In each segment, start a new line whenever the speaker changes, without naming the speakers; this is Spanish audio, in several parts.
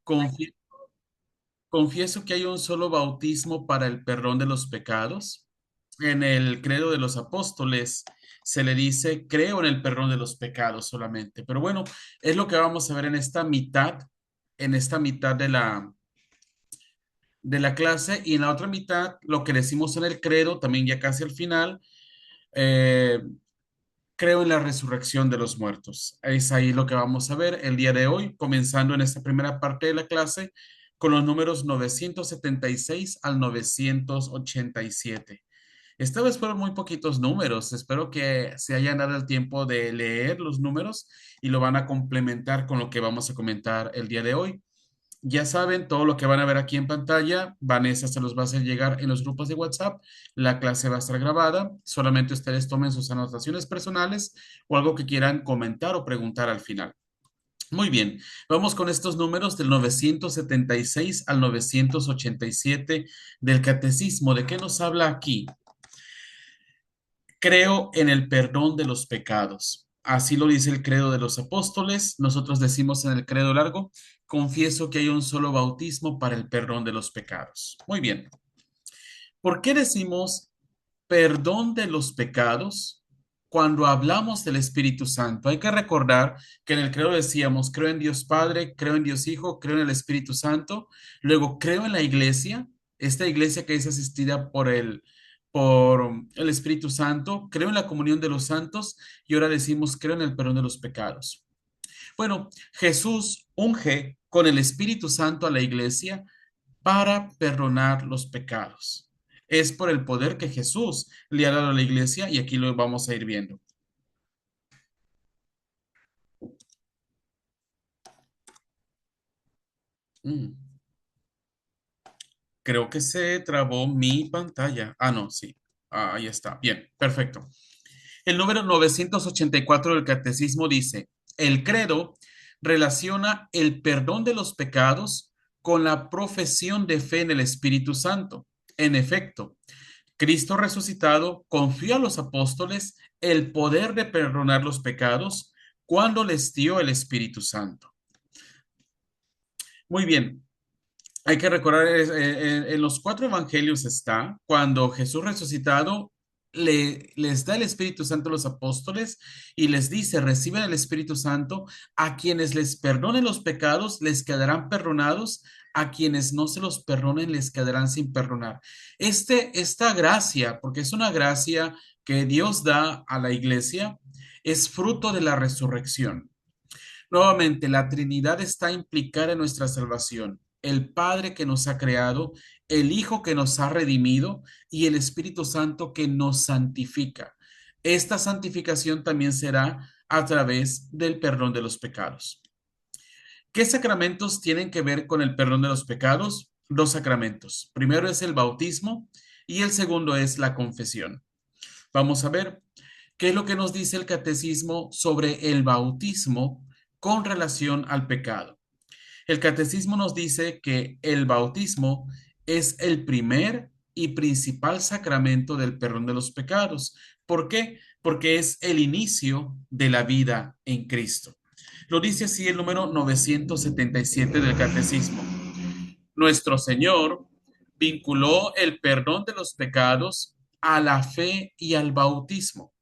Confi- Confieso que hay un solo bautismo para el perdón de los pecados. En el credo de los apóstoles se le dice, creo en el perdón de los pecados solamente. Pero bueno, es lo que vamos a ver en esta mitad de la clase y en la otra mitad, lo que decimos en el credo, también ya casi al final, eh, creo en la resurrección de los muertos. Es ahí lo que vamos a ver el día de hoy, comenzando en esta primera parte de la clase con los números 976 al 987. Esta vez fueron muy poquitos números. Espero que se hayan dado el tiempo de leer los números y lo van a complementar con lo que vamos a comentar el día de hoy. Ya saben, todo lo que van a ver aquí en pantalla, Vanessa se los va a hacer llegar en los grupos de WhatsApp. La clase va a estar grabada. Solamente ustedes tomen sus anotaciones personales o algo que quieran comentar o preguntar al final. Muy bien, vamos con estos números del 976 al 987 del Catecismo. ¿De qué nos habla aquí? Creo en el perdón de los pecados. Así lo dice el credo de los apóstoles. Nosotros decimos en el credo largo, confieso que hay un solo bautismo para el perdón de los pecados. Muy bien. ¿Por qué decimos perdón de los pecados cuando hablamos del Espíritu Santo? Hay que recordar que en el credo decíamos, creo en Dios Padre, creo en Dios Hijo, creo en el Espíritu Santo, luego creo en la iglesia, esta iglesia que es asistida por el Espíritu Santo, creo en la comunión de los santos y ahora decimos, creo en el perdón de los pecados. Bueno, Jesús unge con el Espíritu Santo a la iglesia para perdonar los pecados. Es por el poder que Jesús le ha dado a la iglesia y aquí lo vamos a ir viendo. Mm, Creo que se trabó mi pantalla. Ah, no, sí. Ahí está. Bien, perfecto. El número 984 del Catecismo dice, el credo relaciona el perdón de los pecados con la profesión de fe en el Espíritu Santo. En efecto, Cristo resucitado confió a los apóstoles el poder de perdonar los pecados cuando les dio el Espíritu Santo. Muy bien, hay que recordar, en los cuatro evangelios está cuando Jesús resucitado les da el Espíritu Santo a los apóstoles y les dice, reciben el Espíritu Santo, a quienes les perdonen los pecados les quedarán perdonados, a quienes no se los perdonen les quedarán sin perdonar. Esta gracia, porque es una gracia que Dios da a la iglesia, es fruto de la resurrección. Nuevamente, la Trinidad está implicada en nuestra salvación. El Padre que nos ha creado, el Hijo que nos ha redimido y el Espíritu Santo que nos santifica. Esta santificación también será a través del perdón de los pecados. ¿Qué sacramentos tienen que ver con el perdón de los pecados? Dos sacramentos. Primero es el bautismo y el segundo es la confesión. Vamos a ver qué es lo que nos dice el catecismo sobre el bautismo con relación al pecado. El catecismo nos dice que el bautismo es el primer y principal sacramento del perdón de los pecados. ¿Por qué? Porque es el inicio de la vida en Cristo. Lo dice así el número 977 del catecismo. Nuestro Señor vinculó el perdón de los pecados a la fe y al bautismo.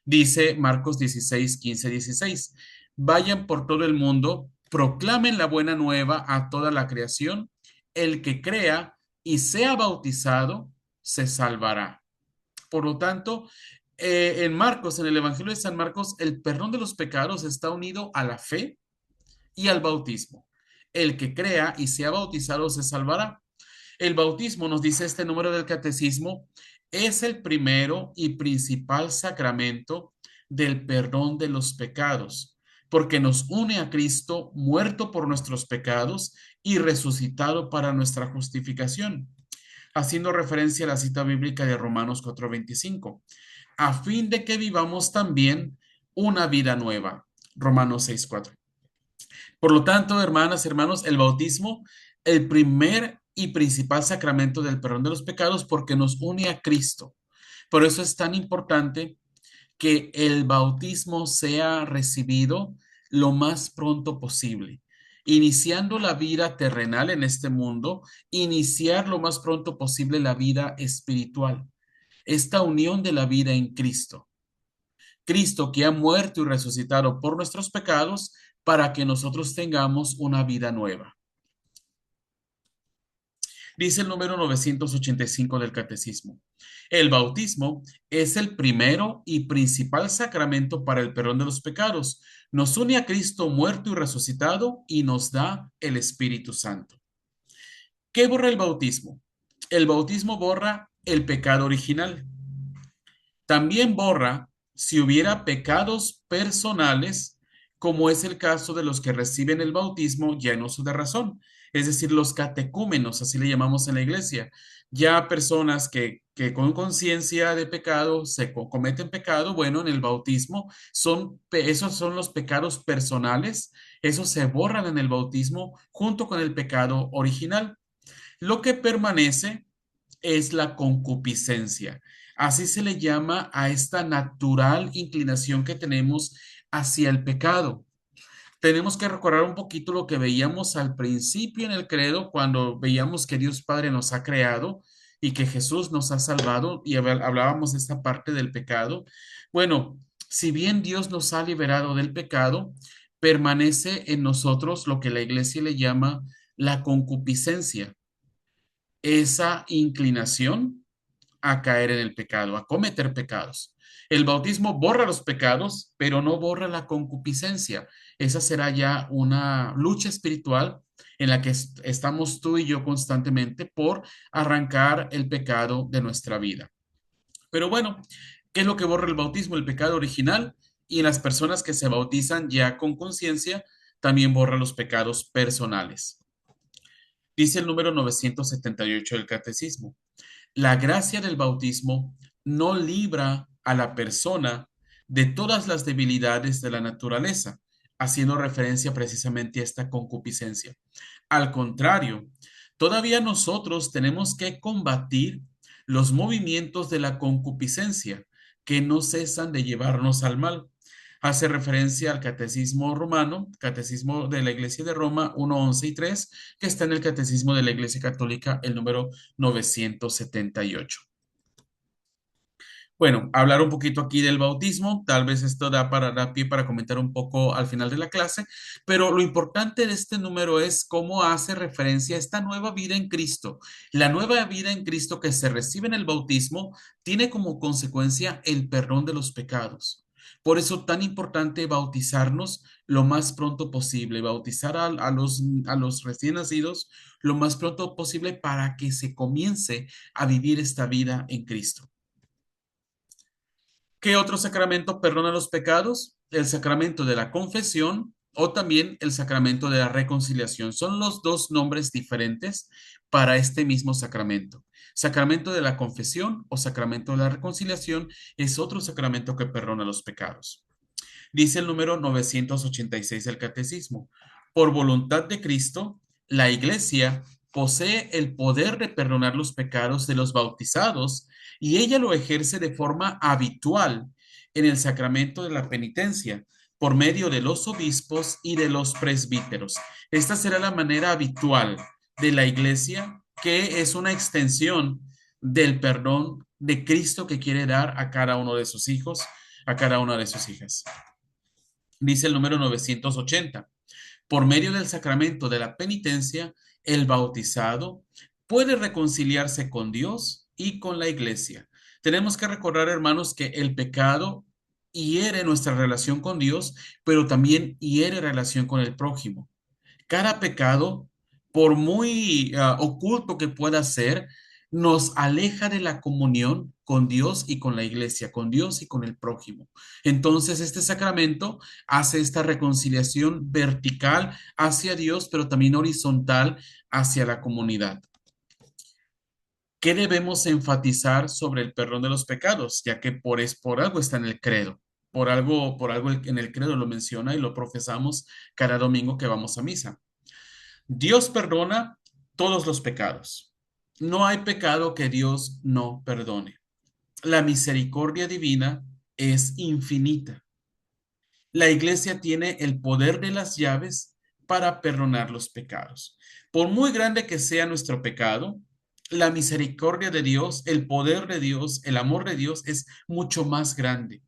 Dice Marcos 16, 15, 16. Vayan por todo el mundo, proclamen la buena nueva a toda la creación. El que crea y sea bautizado se salvará. Por lo tanto, en Marcos, en el Evangelio de San Marcos, el perdón de los pecados está unido a la fe y al bautismo. El que crea y sea bautizado se salvará. El bautismo, nos dice este número del catecismo, es el primero y principal sacramento del perdón de los pecados, porque nos une a Cristo muerto por nuestros pecados y resucitado para nuestra justificación, haciendo referencia a la cita bíblica de Romanos 4:25, a fin de que vivamos también una vida nueva. Romanos 6:4. Por lo tanto, hermanas, hermanos, el bautismo, el primer y principal sacramento del perdón de los pecados, porque nos une a Cristo. Por eso es tan importante que el bautismo sea recibido lo más pronto posible. iniciando la vida terrenal en este mundo, iniciar lo más pronto posible la vida espiritual, esta unión de la vida en Cristo. Cristo que ha muerto y resucitado por nuestros pecados para que nosotros tengamos una vida nueva. Dice el número 985 del Catecismo. El bautismo es el primero y principal sacramento para el perdón de los pecados. Nos une a Cristo muerto y resucitado y nos da el Espíritu Santo. ¿Qué borra el bautismo? El bautismo borra el pecado original. También borra si hubiera pecados personales, como es el caso de los que reciben el bautismo ya en uso de razón, es decir, los catecúmenos, así le llamamos en la iglesia, ya personas que con conciencia de pecado cometen pecado, bueno, en el bautismo esos son los pecados personales, esos se borran en el bautismo junto con el pecado original. Lo que permanece es la concupiscencia. Así se le llama a esta natural inclinación que tenemos hacia el pecado. Tenemos que recordar un poquito lo que veíamos al principio en el credo, cuando veíamos que Dios Padre nos ha creado y que Jesús nos ha salvado y hablábamos de esta parte del pecado. Bueno, si bien Dios nos ha liberado del pecado, permanece en nosotros lo que la iglesia le llama la concupiscencia, esa inclinación a caer en el pecado, a cometer pecados. El bautismo borra los pecados, pero no borra la concupiscencia. Esa será ya una lucha espiritual en la que estamos tú y yo constantemente por arrancar el pecado de nuestra vida. Pero bueno, ¿qué es lo que borra el bautismo? El pecado original, y en las personas que se bautizan ya con conciencia, también borra los pecados personales. Dice el número 978 del Catecismo. La gracia del bautismo no libra a la persona de todas las debilidades de la naturaleza, haciendo referencia precisamente a esta concupiscencia. Al contrario, todavía nosotros tenemos que combatir los movimientos de la concupiscencia que no cesan de llevarnos al mal. Hace referencia al Catecismo Romano, Catecismo de la Iglesia de Roma 1, 11 y 3, que está en el Catecismo de la Iglesia Católica, el número 978. Bueno, hablar un poquito aquí del bautismo, tal vez esto da pie para comentar un poco al final de la clase, pero lo importante de este número es cómo hace referencia a esta nueva vida en Cristo. La nueva vida en Cristo que se recibe en el bautismo tiene como consecuencia el perdón de los pecados. Por eso tan importante bautizarnos lo más pronto posible, bautizar a los recién nacidos lo más pronto posible para que se comience a vivir esta vida en Cristo. ¿Qué otro sacramento perdona los pecados? El sacramento de la confesión o también el sacramento de la reconciliación. Son los dos nombres diferentes para este mismo sacramento. Sacramento de la confesión o sacramento de la reconciliación es otro sacramento que perdona los pecados. Dice el número 986 del Catecismo. Por voluntad de Cristo, la Iglesia posee el poder de perdonar los pecados de los bautizados y ella lo ejerce de forma habitual en el sacramento de la penitencia por medio de los obispos y de los presbíteros. Esta será la manera habitual de la Iglesia, que es una extensión del perdón de Cristo que quiere dar a cada uno de sus hijos, a cada una de sus hijas. Dice el número 980. Por medio del sacramento de la penitencia, el bautizado puede reconciliarse con Dios y con la iglesia. Tenemos que recordar, hermanos, que el pecado hiere nuestra relación con Dios, pero también hiere relación con el prójimo. Cada pecado, por muy oculto que pueda ser, nos aleja de la comunión con Dios y con la iglesia, con Dios y con el prójimo. Entonces, este sacramento hace esta reconciliación vertical hacia Dios, pero también horizontal hacia la comunidad. ¿Qué debemos enfatizar sobre el perdón de los pecados? Ya que por algo está en el credo. Por algo en el credo lo menciona y lo profesamos cada domingo que vamos a misa. Dios perdona todos los pecados. No hay pecado que Dios no perdone. La misericordia divina es infinita. La iglesia tiene el poder de las llaves para perdonar los pecados. Por muy grande que sea nuestro pecado, la misericordia de Dios, el poder de Dios, el amor de Dios es mucho más grande.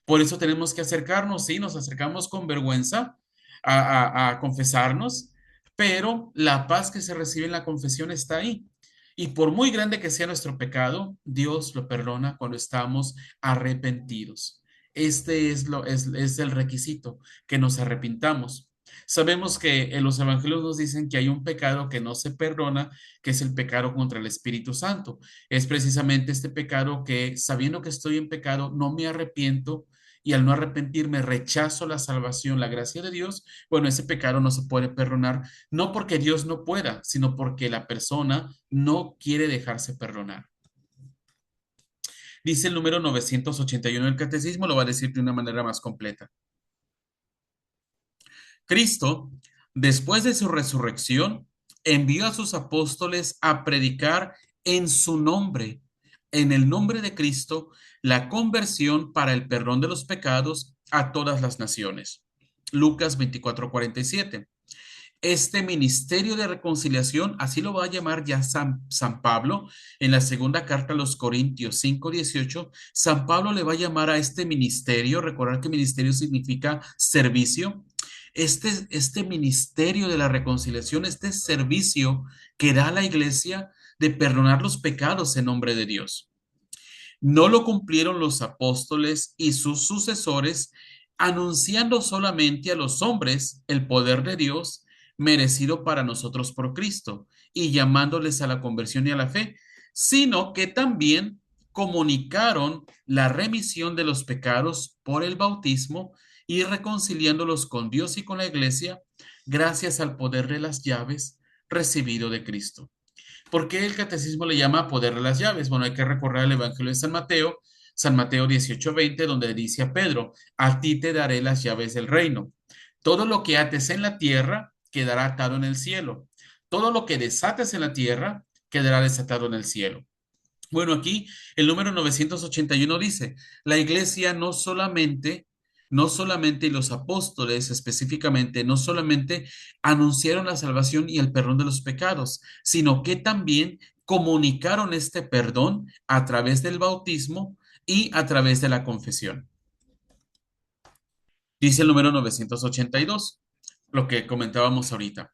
Por eso tenemos que acercarnos, sí, nos acercamos con vergüenza a confesarnos, pero la paz que se recibe en la confesión está ahí. Y por muy grande que sea nuestro pecado, Dios lo perdona cuando estamos arrepentidos. Este es el requisito, que nos arrepintamos. Sabemos que en los evangelios nos dicen que hay un pecado que no se perdona, que es el pecado contra el Espíritu Santo. Es precisamente este pecado que, sabiendo que estoy en pecado, no me arrepiento y al no arrepentirme rechazo la salvación, la gracia de Dios. Bueno, ese pecado no se puede perdonar, no porque Dios no pueda, sino porque la persona no quiere dejarse perdonar. Dice el número 981 del Catecismo, lo va a decir de una manera más completa. Cristo, después de su resurrección, envió a sus apóstoles a predicar en su nombre, en el nombre de Cristo, la conversión para el perdón de los pecados a todas las naciones. Lucas 24:47. Este ministerio de reconciliación, así lo va a llamar ya San Pablo en la segunda carta a los Corintios 5:18. San Pablo le va a llamar a este ministerio, recordar que ministerio significa servicio. Este ministerio de la reconciliación, este servicio que da la iglesia de perdonar los pecados en nombre de Dios. No lo cumplieron los apóstoles y sus sucesores, anunciando solamente a los hombres el poder de Dios merecido para nosotros por Cristo y llamándoles a la conversión y a la fe, sino que también comunicaron la remisión de los pecados por el bautismo y reconciliándolos con Dios y con la iglesia gracias al poder de las llaves recibido de Cristo. ¿Por qué el catecismo le llama poder de las llaves? Bueno, hay que recordar el Evangelio de San Mateo 18:20, donde dice a Pedro, a ti te daré las llaves del reino. Todo lo que ates en la tierra quedará atado en el cielo. Todo lo que desates en la tierra quedará desatado en el cielo. Bueno, aquí el número 981 dice, la iglesia no solamente y los apóstoles específicamente, no solamente anunciaron la salvación y el perdón de los pecados, sino que también comunicaron este perdón a través del bautismo y a través de la confesión. Dice el número 982, lo que comentábamos ahorita.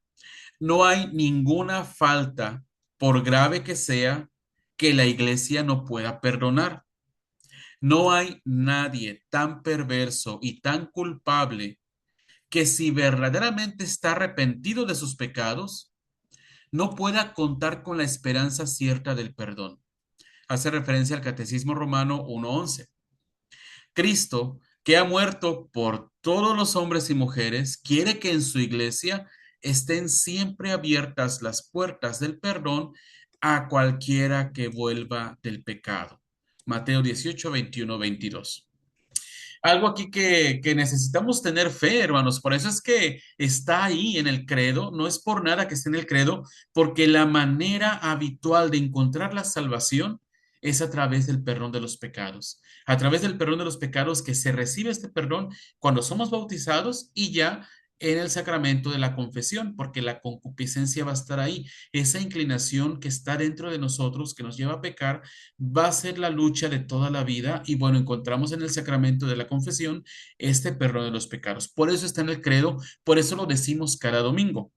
No hay ninguna falta, por grave que sea, que la iglesia no pueda perdonar. No hay nadie tan perverso y tan culpable que si verdaderamente está arrepentido de sus pecados, no pueda contar con la esperanza cierta del perdón. Hace referencia al Catecismo Romano 1:11. Cristo, que ha muerto por todos los hombres y mujeres, quiere que en su iglesia estén siempre abiertas las puertas del perdón a cualquiera que vuelva del pecado. Mateo 18, 21, 22. Algo aquí que necesitamos tener fe, hermanos. Por eso es que está ahí en el credo. No es por nada que esté en el credo, porque la manera habitual de encontrar la salvación es a través del perdón de los pecados. A través del perdón de los pecados que se recibe este perdón cuando somos bautizados y ya en el sacramento de la confesión, porque la concupiscencia va a estar ahí. Esa inclinación que está dentro de nosotros, que nos lleva a pecar, va a ser la lucha de toda la vida y bueno, encontramos en el sacramento de la confesión este perdón de los pecados. Por eso está en el credo, por eso lo decimos cada domingo.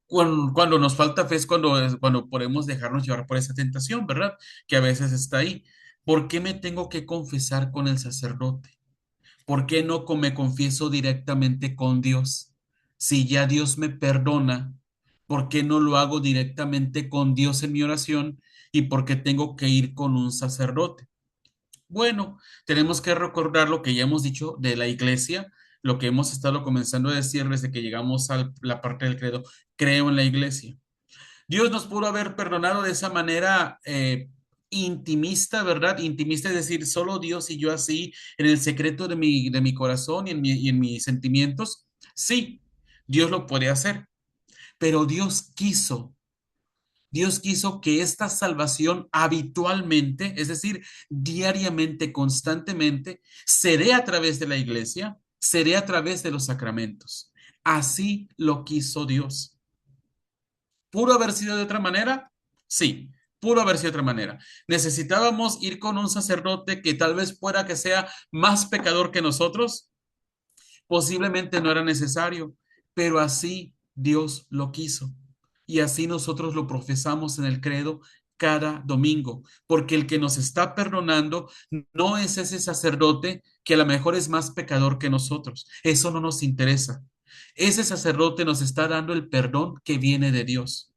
Cuando nos falta fe es cuando podemos dejarnos llevar por esa tentación, ¿verdad? Que a veces está ahí. ¿Por qué me tengo que confesar con el sacerdote? ¿Por qué no me confieso directamente con Dios? Si ya Dios me perdona, ¿por qué no lo hago directamente con Dios en mi oración? ¿Y por qué tengo que ir con un sacerdote? Bueno, tenemos que recordar lo que ya hemos dicho de la iglesia, lo que hemos estado comenzando a decir desde que llegamos a la parte del credo. Creo en la iglesia. Dios nos pudo haber perdonado de esa manera intimista, ¿verdad? Intimista, es decir, solo Dios y yo así, en el secreto de mi corazón y en mis sentimientos. Sí, Dios lo puede hacer, pero Dios quiso que esta salvación habitualmente, es decir, diariamente, constantemente, se dé a través de la iglesia, se dé a través de los sacramentos. Así lo quiso Dios. ¿Pudo haber sido de otra manera? Sí, pudo haber sido de otra manera. ¿Necesitábamos ir con un sacerdote que tal vez pueda que sea más pecador que nosotros? Posiblemente no era necesario, pero así Dios lo quiso. Y así nosotros lo profesamos en el credo cada domingo, porque el que nos está perdonando no es ese sacerdote que a lo mejor es más pecador que nosotros. Eso no nos interesa. Ese sacerdote nos está dando el perdón que viene de Dios,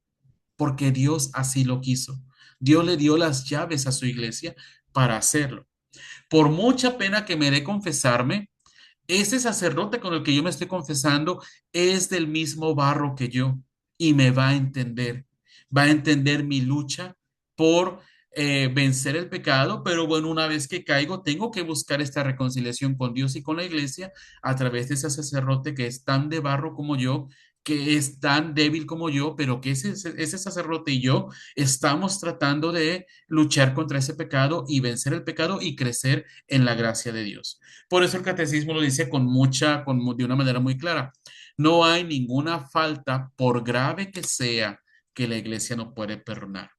porque Dios así lo quiso. Dios le dio las llaves a su iglesia para hacerlo. Por mucha pena que me dé confesarme, ese sacerdote con el que yo me estoy confesando es del mismo barro que yo y me va a entender mi lucha por vencer el pecado, pero bueno, una vez que caigo, tengo que buscar esta reconciliación con Dios y con la iglesia a través de ese sacerdote que es tan de barro como yo, que es tan débil como yo, pero que ese sacerdote y yo estamos tratando de luchar contra ese pecado y vencer el pecado y crecer en la gracia de Dios. Por eso el catecismo lo dice de una manera muy clara. No hay ninguna falta, por grave que sea, que la iglesia no puede perdonar.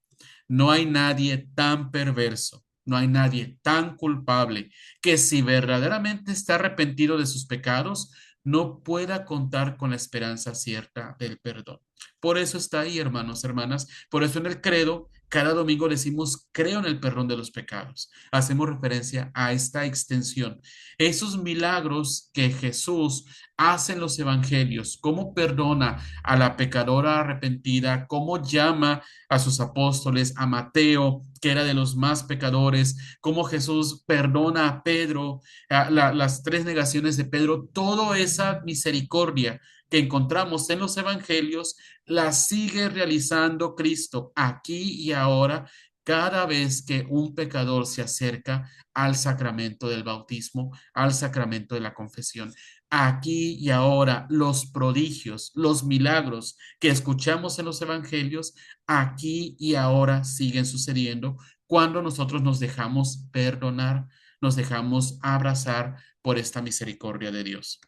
No hay nadie tan perverso, no hay nadie tan culpable que si verdaderamente está arrepentido de sus pecados, no pueda contar con la esperanza cierta del perdón. Por eso está ahí, hermanos, hermanas. Por eso en el credo, cada domingo decimos, creo en el perdón de los pecados. Hacemos referencia a esta extensión. Esos milagros que Jesús hace en los evangelios, cómo perdona a la pecadora arrepentida, cómo llama a sus apóstoles, a Mateo, que era de los más pecadores, cómo Jesús perdona a Pedro, las tres negaciones de Pedro, toda esa misericordia que encontramos en los evangelios, la sigue realizando Cristo aquí y ahora cada vez que un pecador se acerca al sacramento del bautismo, al sacramento de la confesión. Aquí y ahora los prodigios, los milagros que escuchamos en los evangelios, aquí y ahora siguen sucediendo cuando nosotros nos dejamos perdonar, nos dejamos abrazar por esta misericordia de Dios.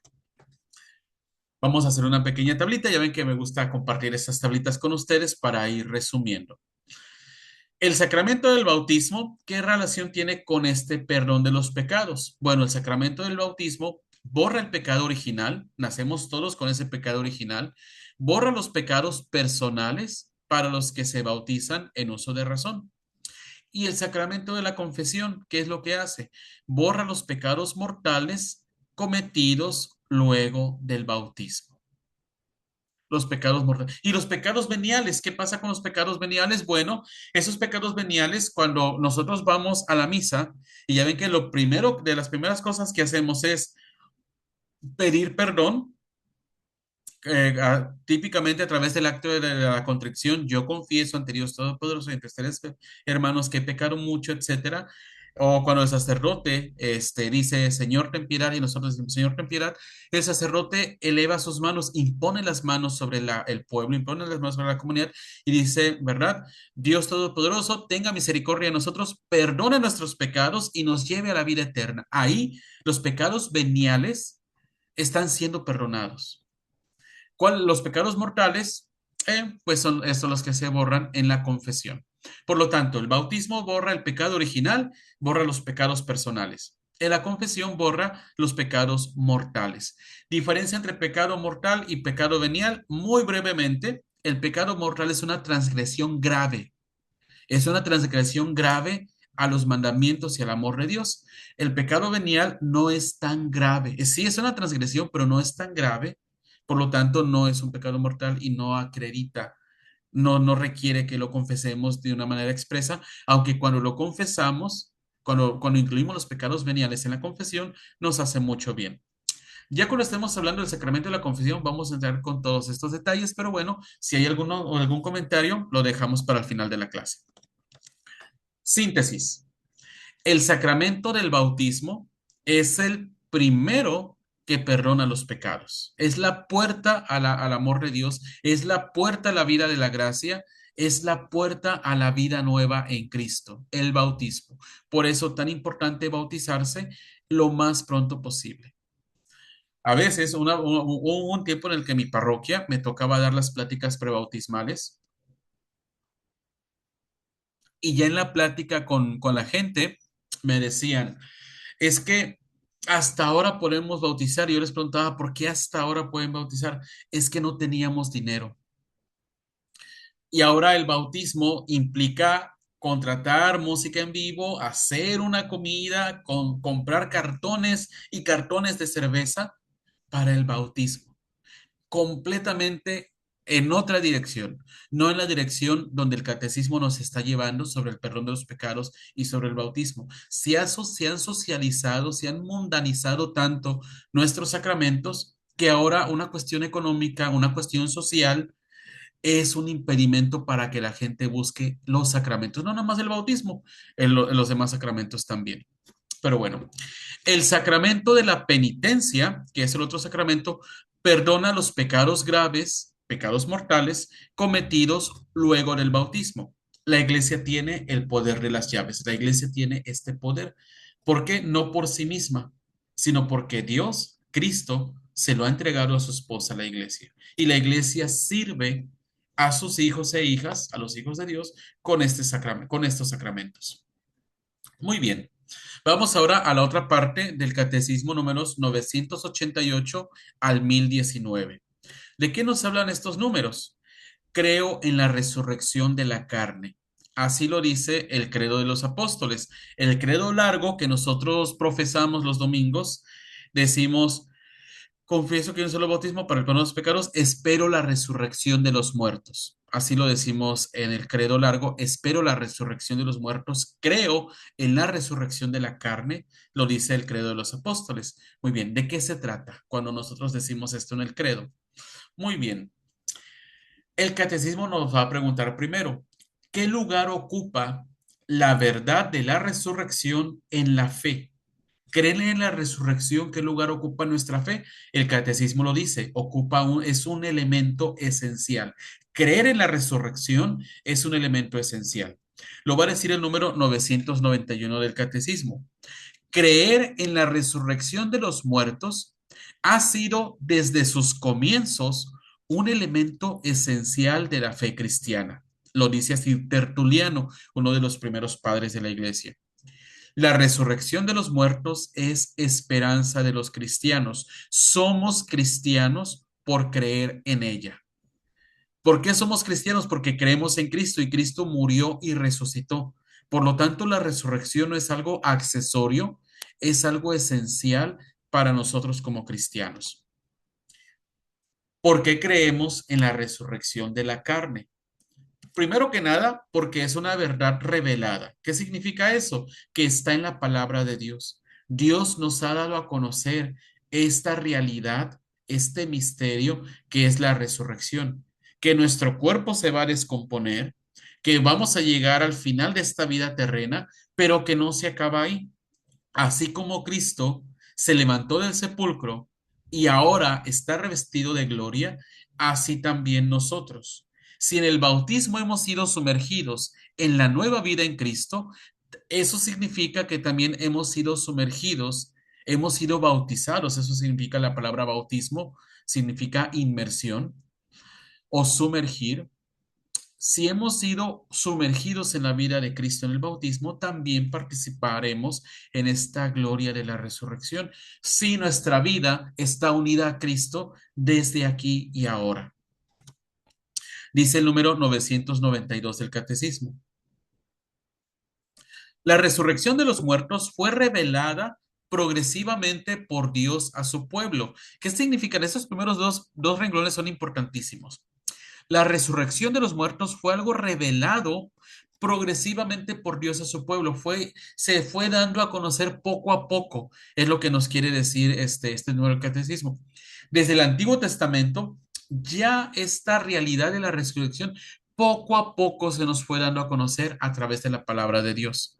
Vamos a hacer una pequeña tablita. Ya ven que me gusta compartir estas tablitas con ustedes para ir resumiendo. El sacramento del bautismo, ¿qué relación tiene con este perdón de los pecados? Bueno, el sacramento del bautismo borra el pecado original, nacemos todos con ese pecado original, borra los pecados personales para los que se bautizan en uso de razón. Y el sacramento de la confesión, ¿qué es lo que hace? Borra los pecados mortales cometidos luego del bautismo. Los pecados mortales. Y los pecados veniales, ¿qué pasa con los pecados veniales? Bueno, esos pecados veniales, cuando nosotros vamos a la misa, y ya ven que lo primero, de las primeras cosas que hacemos es pedir perdón, típicamente a través del acto de la contrición, yo confieso ante Dios Todopoderoso y ante ustedes, hermanos, que he pecado mucho, etcétera. O cuando el sacerdote dice, Señor, ten piedad, y nosotros decimos, Señor, ten piedad, el sacerdote eleva sus manos, impone las manos sobre el pueblo, impone las manos sobre la comunidad y dice, ¿verdad? Dios Todopoderoso, tenga misericordia de nosotros, perdone nuestros pecados y nos lleve a la vida eterna. Ahí los pecados veniales están siendo perdonados. Los pecados mortales, pues son estos los que se borran en la confesión. Por lo tanto, el bautismo borra el pecado original, borra los pecados personales. En la confesión borra los pecados mortales. Diferencia entre pecado mortal y pecado venial, muy brevemente, el pecado mortal es una transgresión grave. Es una transgresión grave a los mandamientos y al amor de Dios. El pecado venial no es tan grave. Sí es una transgresión, pero no es tan grave. Por lo tanto, no es un pecado mortal y no acredita, no requiere que lo confesemos de una manera expresa, aunque cuando lo confesamos, cuando incluimos los pecados veniales en la confesión, nos hace mucho bien. Ya cuando estemos hablando del sacramento de la confesión, vamos a entrar con todos estos detalles, pero bueno, si hay alguno o algún comentario, lo dejamos para el final de la clase. Síntesis. El sacramento del bautismo es el primero que perdona los pecados. Es la puerta al amor de Dios, es la puerta a la vida de la gracia, es la puerta a la vida nueva en Cristo, el bautismo. Por eso tan importante bautizarse lo más pronto posible. A veces, hubo un tiempo en el que mi parroquia me tocaba dar las pláticas prebautismales y ya en la plática con la gente me decían, es que hasta ahora podemos bautizar. Y yo les preguntaba, ¿por qué hasta ahora pueden bautizar? Es que no teníamos dinero. Y ahora el bautismo implica contratar música en vivo, hacer una comida, comprar cartones y cartones de cerveza para el bautismo. Completamente en otra dirección, no en la dirección donde el catecismo nos está llevando sobre el perdón de los pecados y sobre el bautismo. Se han socializado, se han mundanizado tanto nuestros sacramentos que ahora una cuestión económica, una cuestión social, es un impedimento para que la gente busque los sacramentos, no nada más el bautismo, en los demás sacramentos también. Pero bueno, el sacramento de la penitencia, que es el otro sacramento, perdona los pecados graves, pecados mortales, cometidos luego del bautismo. La iglesia tiene el poder de las llaves. La iglesia tiene este poder. ¿Por qué? No por sí misma, sino porque Dios, Cristo, se lo ha entregado a su esposa, la iglesia. Y la iglesia sirve a sus hijos e hijas, a los hijos de Dios, con este sacramento, con estos sacramentos. Muy bien. Vamos ahora a la otra parte del catecismo números 988 al 1019. ¿De qué nos hablan estos números? Creo en la resurrección de la carne. Así lo dice el credo de los apóstoles. El credo largo que nosotros profesamos los domingos, decimos, confieso que hay un solo bautismo para el perdón de los pecados, espero la resurrección de los muertos. Así lo decimos en el credo largo, espero la resurrección de los muertos, creo en la resurrección de la carne, lo dice el credo de los apóstoles. Muy bien, ¿de qué se trata cuando nosotros decimos esto en el credo? Muy bien, el catecismo nos va a preguntar primero, ¿qué lugar ocupa la verdad de la resurrección en la fe? ¿Creen en la resurrección? ¿Qué lugar ocupa nuestra fe? El catecismo lo dice, es un elemento esencial. Creer en la resurrección es un elemento esencial. Lo va a decir el número 991 del catecismo. Creer en la resurrección de los muertos ha sido desde sus comienzos un elemento esencial de la fe cristiana. Lo dice así Tertuliano, uno de los primeros padres de la iglesia. La resurrección de los muertos es esperanza de los cristianos. Somos cristianos por creer en ella. ¿Por qué somos cristianos? Porque creemos en Cristo y Cristo murió y resucitó. Por lo tanto, la resurrección no es algo accesorio, es algo esencial para nosotros como cristianos. ¿Por qué creemos en la resurrección de la carne? Primero que nada, porque es una verdad revelada. ¿Qué significa eso? Que está en la palabra de Dios. Dios nos ha dado a conocer esta realidad, este misterio que es la resurrección, que nuestro cuerpo se va a descomponer, que vamos a llegar al final de esta vida terrena, pero que no se acaba ahí. Así como Cristo se levantó del sepulcro y ahora está revestido de gloria, así también nosotros. Si en el bautismo hemos sido sumergidos en la nueva vida en Cristo, eso significa que también hemos sido sumergidos, hemos sido bautizados. Eso significa la palabra bautismo, significa inmersión o sumergir. Si hemos sido sumergidos en la vida de Cristo en el bautismo, también participaremos en esta gloria de la resurrección. Si nuestra vida está unida a Cristo desde aquí y ahora. Dice el número 992 del Catecismo. La resurrección de los muertos fue revelada progresivamente por Dios a su pueblo. ¿Qué significan? Esos primeros dos renglones son importantísimos. La resurrección de los muertos fue algo revelado progresivamente por Dios a su pueblo. Se fue dando a conocer poco a poco, es lo que nos quiere decir este nuevo catecismo. Desde el Antiguo Testamento, ya esta realidad de la resurrección poco a poco se nos fue dando a conocer a través de la palabra de Dios.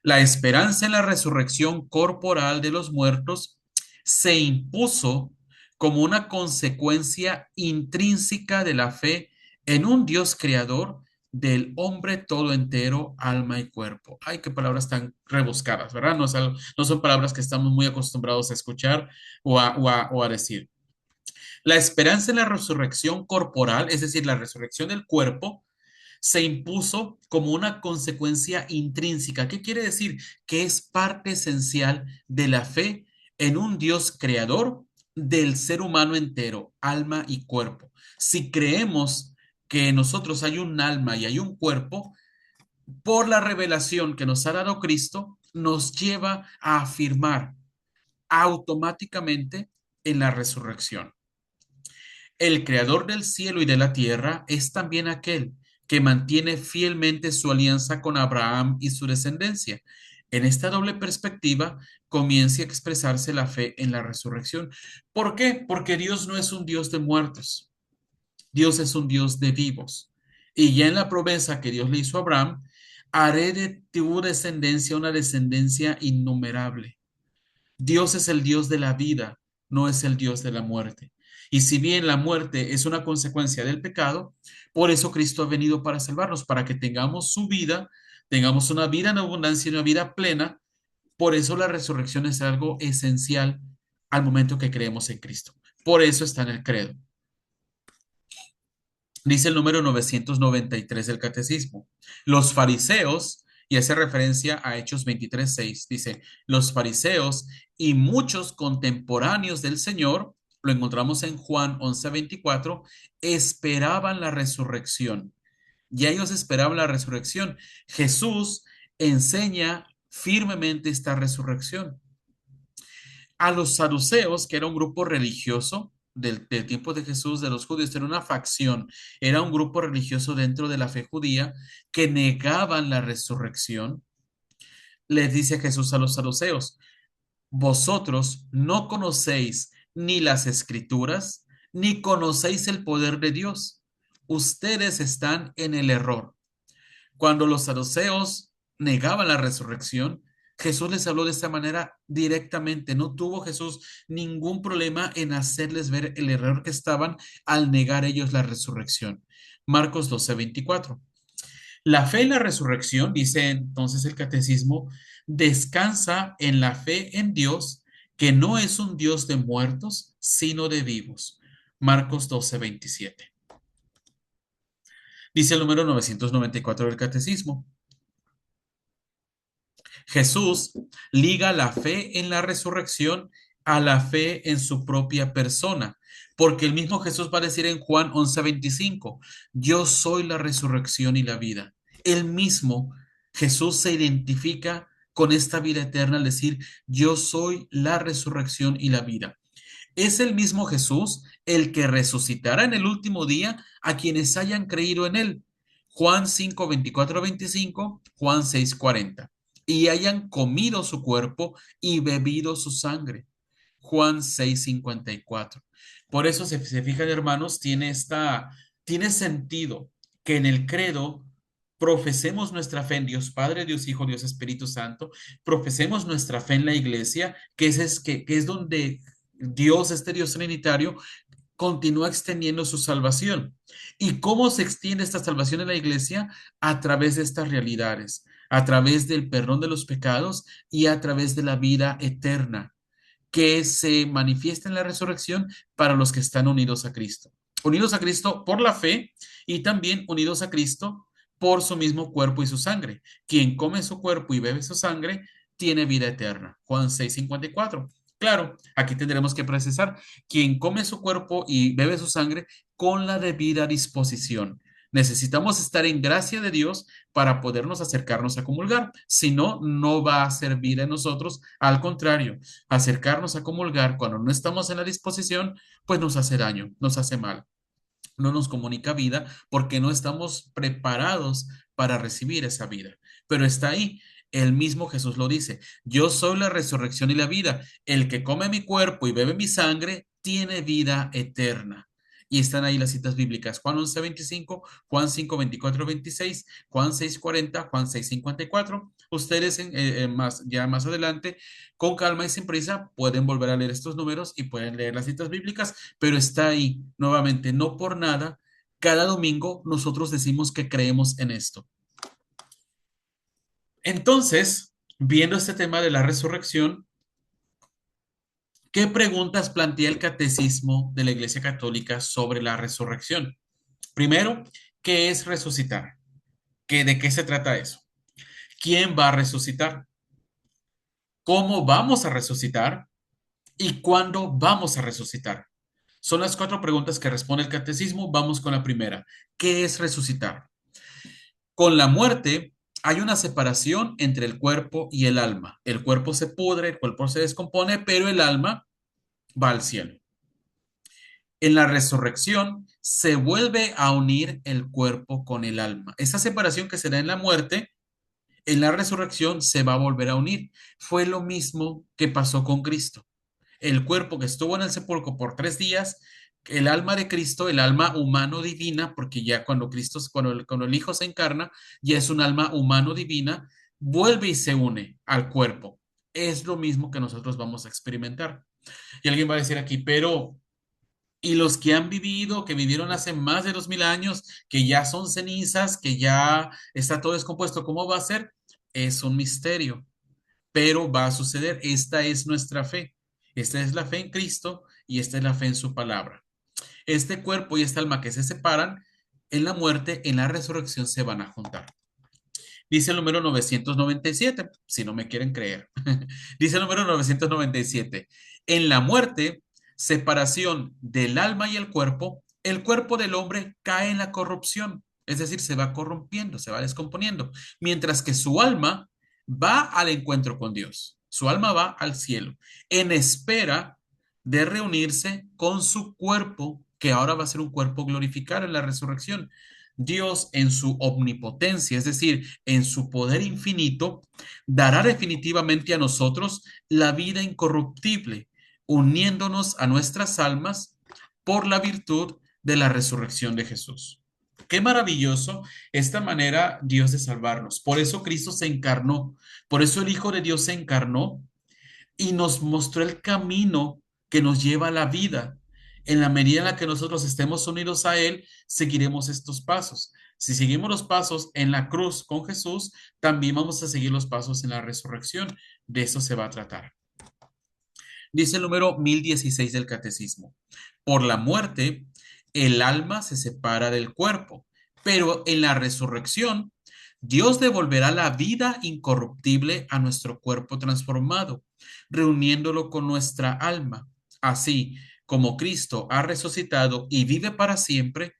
La esperanza en la resurrección corporal de los muertos se impuso como una consecuencia intrínseca de la fe en un Dios creador del hombre todo entero, alma y cuerpo. Ay, qué palabras tan rebuscadas, ¿verdad? No son palabras que estamos muy acostumbrados a escuchar o a decir. La esperanza en la resurrección corporal, es decir, la resurrección del cuerpo, se impuso como una consecuencia intrínseca. ¿Qué quiere decir? Que es parte esencial de la fe en un Dios creador del ser humano entero, alma y cuerpo. Si creemos que en nosotros hay un alma y hay un cuerpo, por la revelación que nos ha dado Cristo, nos lleva a afirmar automáticamente en la resurrección. El creador del cielo y de la tierra es también aquel que mantiene fielmente su alianza con Abraham y su descendencia. En esta doble perspectiva comienza a expresarse la fe en la resurrección. ¿Por qué? Porque Dios no es un Dios de muertos, Dios es un Dios de vivos. Y ya en la promesa que Dios le hizo a Abraham, haré de tu descendencia una descendencia innumerable. Dios es el Dios de la vida, no es el Dios de la muerte. Y si bien la muerte es una consecuencia del pecado, por eso Cristo ha venido para salvarnos, para que tengamos su vida, tengamos una vida en abundancia y una vida plena. Por eso la resurrección es algo esencial al momento que creemos en Cristo. Por eso está en el credo. Dice el número 993 del Catecismo. Los fariseos, y hace referencia a Hechos 23:6, dice, los fariseos y muchos contemporáneos del Señor, lo encontramos en Juan 11:24, esperaban la resurrección. Ya ellos esperaban la resurrección. Jesús enseña firmemente esta resurrección. A los saduceos, que era un grupo religioso del tiempo de Jesús, de los judíos, era una facción, era un grupo religioso dentro de la fe judía que negaban la resurrección. Les dice Jesús a los saduceos, vosotros no conocéis ni las escrituras, ni conocéis el poder de Dios. Ustedes están en el error. Cuando los saduceos negaban la resurrección, Jesús les habló de esta manera directamente. No tuvo Jesús ningún problema en hacerles ver el error que estaban al negar ellos la resurrección. Marcos 12:24. La fe en la resurrección, dice entonces el catecismo, descansa en la fe en Dios, que no es un Dios de muertos, sino de vivos. Marcos 12:27. Dice el número 994 del catecismo. Jesús liga la fe en la resurrección a la fe en su propia persona, porque el mismo Jesús va a decir en Juan 11:25, yo soy la resurrección y la vida. El mismo Jesús se identifica con esta vida eterna al decir, yo soy la resurrección y la vida. Es el mismo Jesús el que resucitará en el último día a quienes hayan creído en él. Juan 5:24-25, Juan 6:40. Y hayan comido su cuerpo y bebido su sangre. Juan 6:54. Por eso se fijan, hermanos, tiene sentido que en el credo profesemos nuestra fe en Dios Padre, Dios Hijo, Dios Espíritu Santo, profesemos nuestra fe en la iglesia, que es donde Dios, este Dios trinitario, continúa extendiendo su salvación. ¿Y cómo se extiende esta salvación en la iglesia? A través de estas realidades, a través del perdón de los pecados y a través de la vida eterna que se manifiesta en la resurrección para los que están unidos a Cristo. Unidos a Cristo por la fe y también unidos a Cristo por su mismo cuerpo y su sangre. Quien come su cuerpo y bebe su sangre tiene vida eterna. Juan 6:54. Claro, aquí tendremos que precisar, quien come su cuerpo y bebe su sangre con la debida disposición. Necesitamos estar en gracia de Dios para podernos acercarnos a comulgar. Si no, no va a servir en nosotros. Al contrario, acercarnos a comulgar cuando no estamos en la disposición, pues nos hace daño, nos hace mal, no nos comunica vida porque no estamos preparados para recibir esa vida. Pero está ahí. El mismo Jesús lo dice, yo soy la resurrección y la vida. El que come mi cuerpo y bebe mi sangre tiene vida eterna. Y están ahí las citas bíblicas, Juan 11:25, Juan 5:24-26, Juan 6:40, Juan 6:54. Ustedes ya más adelante, con calma y sin prisa, pueden volver a leer estos números y pueden leer las citas bíblicas, pero está ahí nuevamente, no por nada. Cada domingo nosotros decimos que creemos en esto. Entonces, viendo este tema de la resurrección, ¿qué preguntas plantea el catecismo de la Iglesia Católica sobre la resurrección? Primero, ¿qué es resucitar? ¿De qué se trata eso? ¿Quién va a resucitar? ¿Cómo vamos a resucitar? ¿Y cuándo vamos a resucitar? Son las cuatro preguntas que responde el catecismo. Vamos con la primera. ¿Qué es resucitar? Con la muerte hay una separación entre el cuerpo y el alma. El cuerpo se pudre, el cuerpo se descompone, pero el alma va al cielo. En la resurrección se vuelve a unir el cuerpo con el alma. Esa separación que se da en la muerte, en la resurrección se va a volver a unir. Fue lo mismo que pasó con Cristo. El cuerpo que estuvo en el sepulcro por 3 días, el alma de Cristo, el alma humano divina, porque ya cuando Cristo, cuando el Hijo se encarna, ya es un alma humano divina, vuelve y se une al cuerpo. Es lo mismo que nosotros vamos a experimentar. Y alguien va a decir aquí, pero y los que han vivido, que vivieron hace más de 2000 años, que ya son cenizas, que ya está todo descompuesto, ¿cómo va a ser? Es un misterio, pero va a suceder. Esta es nuestra fe. Esta es la fe en Cristo y esta es la fe en su palabra. Este cuerpo y esta alma que se separan en la muerte, en la resurrección se van a juntar. Dice el número 997, si no me quieren creer. Dice el número 997. En la muerte, separación del alma y el cuerpo del hombre cae en la corrupción, es decir, se va corrompiendo, se va descomponiendo, mientras que su alma va al encuentro con Dios. Su alma va al cielo, en espera de reunirse con su cuerpo, que ahora va a ser un cuerpo glorificado en la resurrección. Dios en su omnipotencia, es decir, en su poder infinito, dará definitivamente a nosotros la vida incorruptible, uniéndonos a nuestras almas por la virtud de la resurrección de Jesús. Qué maravilloso esta manera Dios de salvarnos. Por eso Cristo se encarnó, por eso el Hijo de Dios se encarnó y nos mostró el camino que nos lleva a la vida. En la medida en la que nosotros estemos unidos a Él, seguiremos estos pasos. Si seguimos los pasos en la cruz con Jesús, también vamos a seguir los pasos en la resurrección. De eso se va a tratar. Dice el número 1016 del Catecismo. Por la muerte, el alma se separa del cuerpo, pero en la resurrección, Dios devolverá la vida incorruptible a nuestro cuerpo transformado, reuniéndolo con nuestra alma. Así como Cristo ha resucitado y vive para siempre,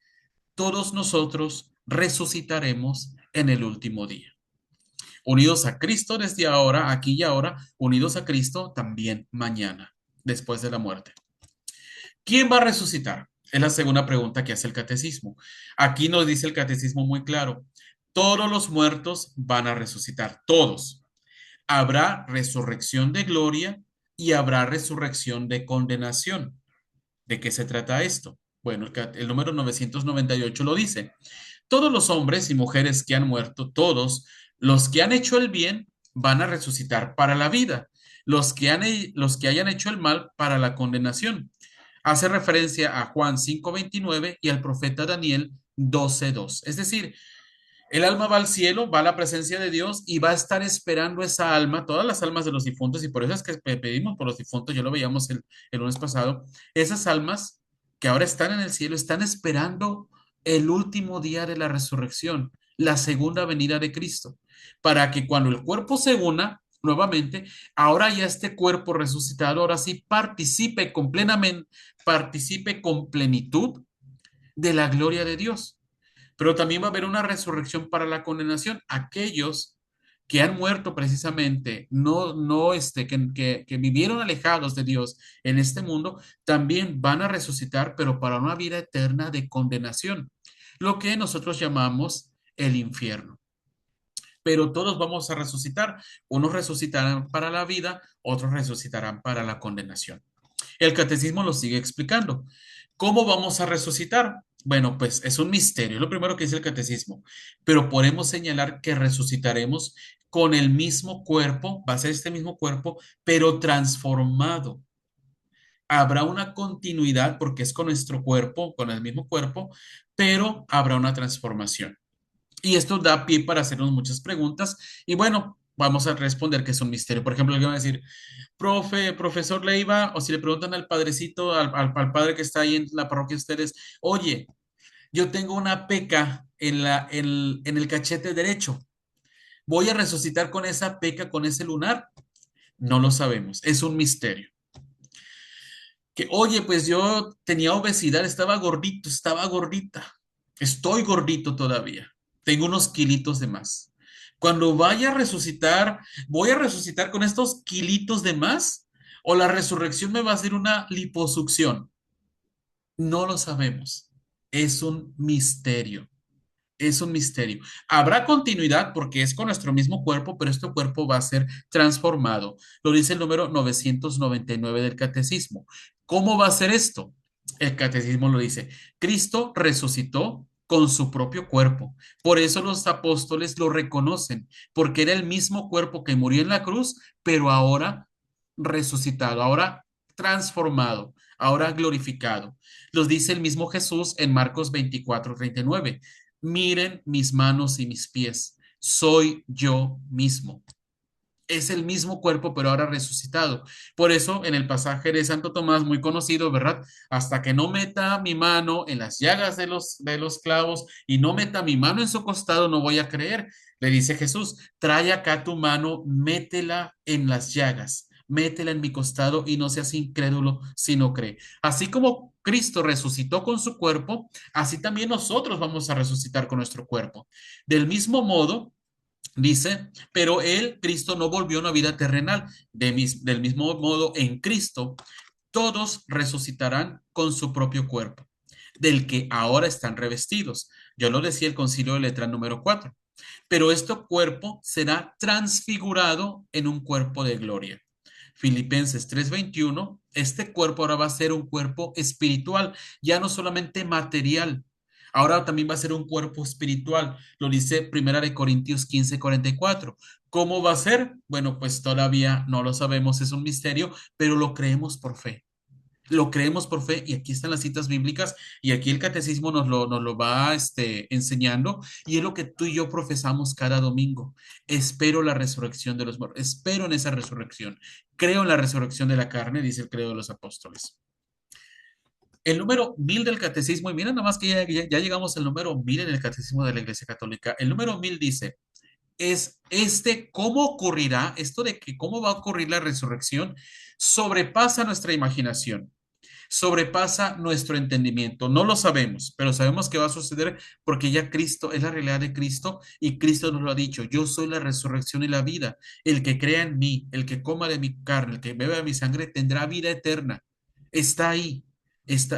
todos nosotros resucitaremos en el último día. Unidos a Cristo desde ahora, aquí y ahora, unidos a Cristo también mañana, después de la muerte. ¿Quién va a resucitar? Es la segunda pregunta que hace el catecismo. Aquí nos dice el catecismo muy claro. Todos los muertos van a resucitar, todos. Habrá resurrección de gloria y habrá resurrección de condenación. ¿De qué se trata esto? Bueno, el número 998 lo dice. Todos los hombres y mujeres que han muerto, todos los que han hecho el bien, van a resucitar para la vida. Los que hayan hecho el mal para la condenación. Hace referencia a Juan 5:29 y al profeta Daniel 12:2. Es decir, el alma va al cielo, va a la presencia de Dios y va a estar esperando esa alma, todas las almas de los difuntos, y por eso es que pedimos por los difuntos, ya lo veíamos el lunes pasado, esas almas que ahora están en el cielo están esperando el último día de la resurrección, la segunda venida de Cristo, para que cuando el cuerpo se una nuevamente, ahora ya este cuerpo resucitado, ahora sí participe con plenitud de la gloria de Dios. Pero también va a haber una resurrección para la condenación. Aquellos que han muerto precisamente, que vivieron alejados de Dios en este mundo, también van a resucitar, pero para una vida eterna de condenación, lo que nosotros llamamos el infierno. Pero todos vamos a resucitar. Unos resucitarán para la vida, otros resucitarán para la condenación. El catecismo lo sigue explicando. ¿Cómo vamos a resucitar? Bueno, pues es un misterio, es lo primero que dice el catecismo, pero podemos señalar que resucitaremos con el mismo cuerpo, va a ser este mismo cuerpo, pero transformado. Habrá una continuidad porque es con nuestro cuerpo, con el mismo cuerpo, pero habrá una transformación. Y esto da pie para hacernos muchas preguntas y bueno, vamos a responder que es un misterio. Por ejemplo, alguien va a decir, profesor Leiva, o si le preguntan al padrecito, al padre que está ahí en la parroquia de ustedes, oye, yo tengo una peca en el cachete derecho. ¿Voy a resucitar con esa peca, con ese lunar? No lo sabemos, es un misterio. Que, oye, pues yo tenía obesidad, estaba gordito, estaba gordita. Estoy gordito todavía. Tengo unos kilitos de más. Cuando vaya a resucitar, ¿voy a resucitar con estos kilitos de más? ¿O la resurrección me va a hacer una liposucción? No lo sabemos. Es un misterio. Es un misterio. Habrá continuidad porque es con nuestro mismo cuerpo, pero este cuerpo va a ser transformado. Lo dice el número 999 del catecismo. ¿Cómo va a ser esto? El catecismo lo dice. Cristo resucitó con su propio cuerpo. Por eso los apóstoles lo reconocen, porque era el mismo cuerpo que murió en la cruz, pero ahora resucitado, ahora transformado, ahora glorificado. Los dice el mismo Jesús en Marcos 24:39. Miren mis manos y mis pies, soy yo mismo. Es el mismo cuerpo, pero ahora resucitado. Por eso, en el pasaje de Santo Tomás, muy conocido, ¿verdad? Hasta que no meta mi mano en las llagas de los clavos y no meta mi mano en su costado, no voy a creer. Le dice Jesús, trae acá tu mano, métela en las llagas, métela en mi costado y no seas incrédulo si no cree. Así como Cristo resucitó con su cuerpo, así también nosotros vamos a resucitar con nuestro cuerpo. Del mismo modo, dice, pero él, Cristo, no volvió a una vida terrenal. Del mismo modo, en Cristo, todos resucitarán con su propio cuerpo, del que ahora están revestidos. Yo lo decía el Concilio de Letrán número 4. Pero este cuerpo será transfigurado en un cuerpo de gloria. Filipenses 3:21, este cuerpo ahora va a ser un cuerpo espiritual, ya no solamente material. Ahora también va a ser un cuerpo espiritual. Lo dice Primera de Corintios 15:44. ¿Cómo va a ser? Bueno, pues todavía no lo sabemos, es un misterio, pero lo creemos por fe. Lo creemos por fe y aquí están las citas bíblicas y aquí el catecismo nos lo va enseñando y es lo que tú y yo profesamos cada domingo. Espero la resurrección de los muertos, espero en esa resurrección. Creo en la resurrección de la carne, dice el credo de los apóstoles. El número 1000 del catecismo, y mira nada más que ya llegamos al número 1000 en el catecismo de la Iglesia Católica. El número 1000 dice, ¿cómo ocurrirá? Esto de que cómo va a ocurrir la resurrección sobrepasa nuestra imaginación, sobrepasa nuestro entendimiento. No lo sabemos, pero sabemos que va a suceder porque ya Cristo es la realidad de Cristo y Cristo nos lo ha dicho. Yo soy la resurrección y la vida. El que crea en mí, el que coma de mi carne, el que beba de mi sangre, tendrá vida eterna. Está ahí.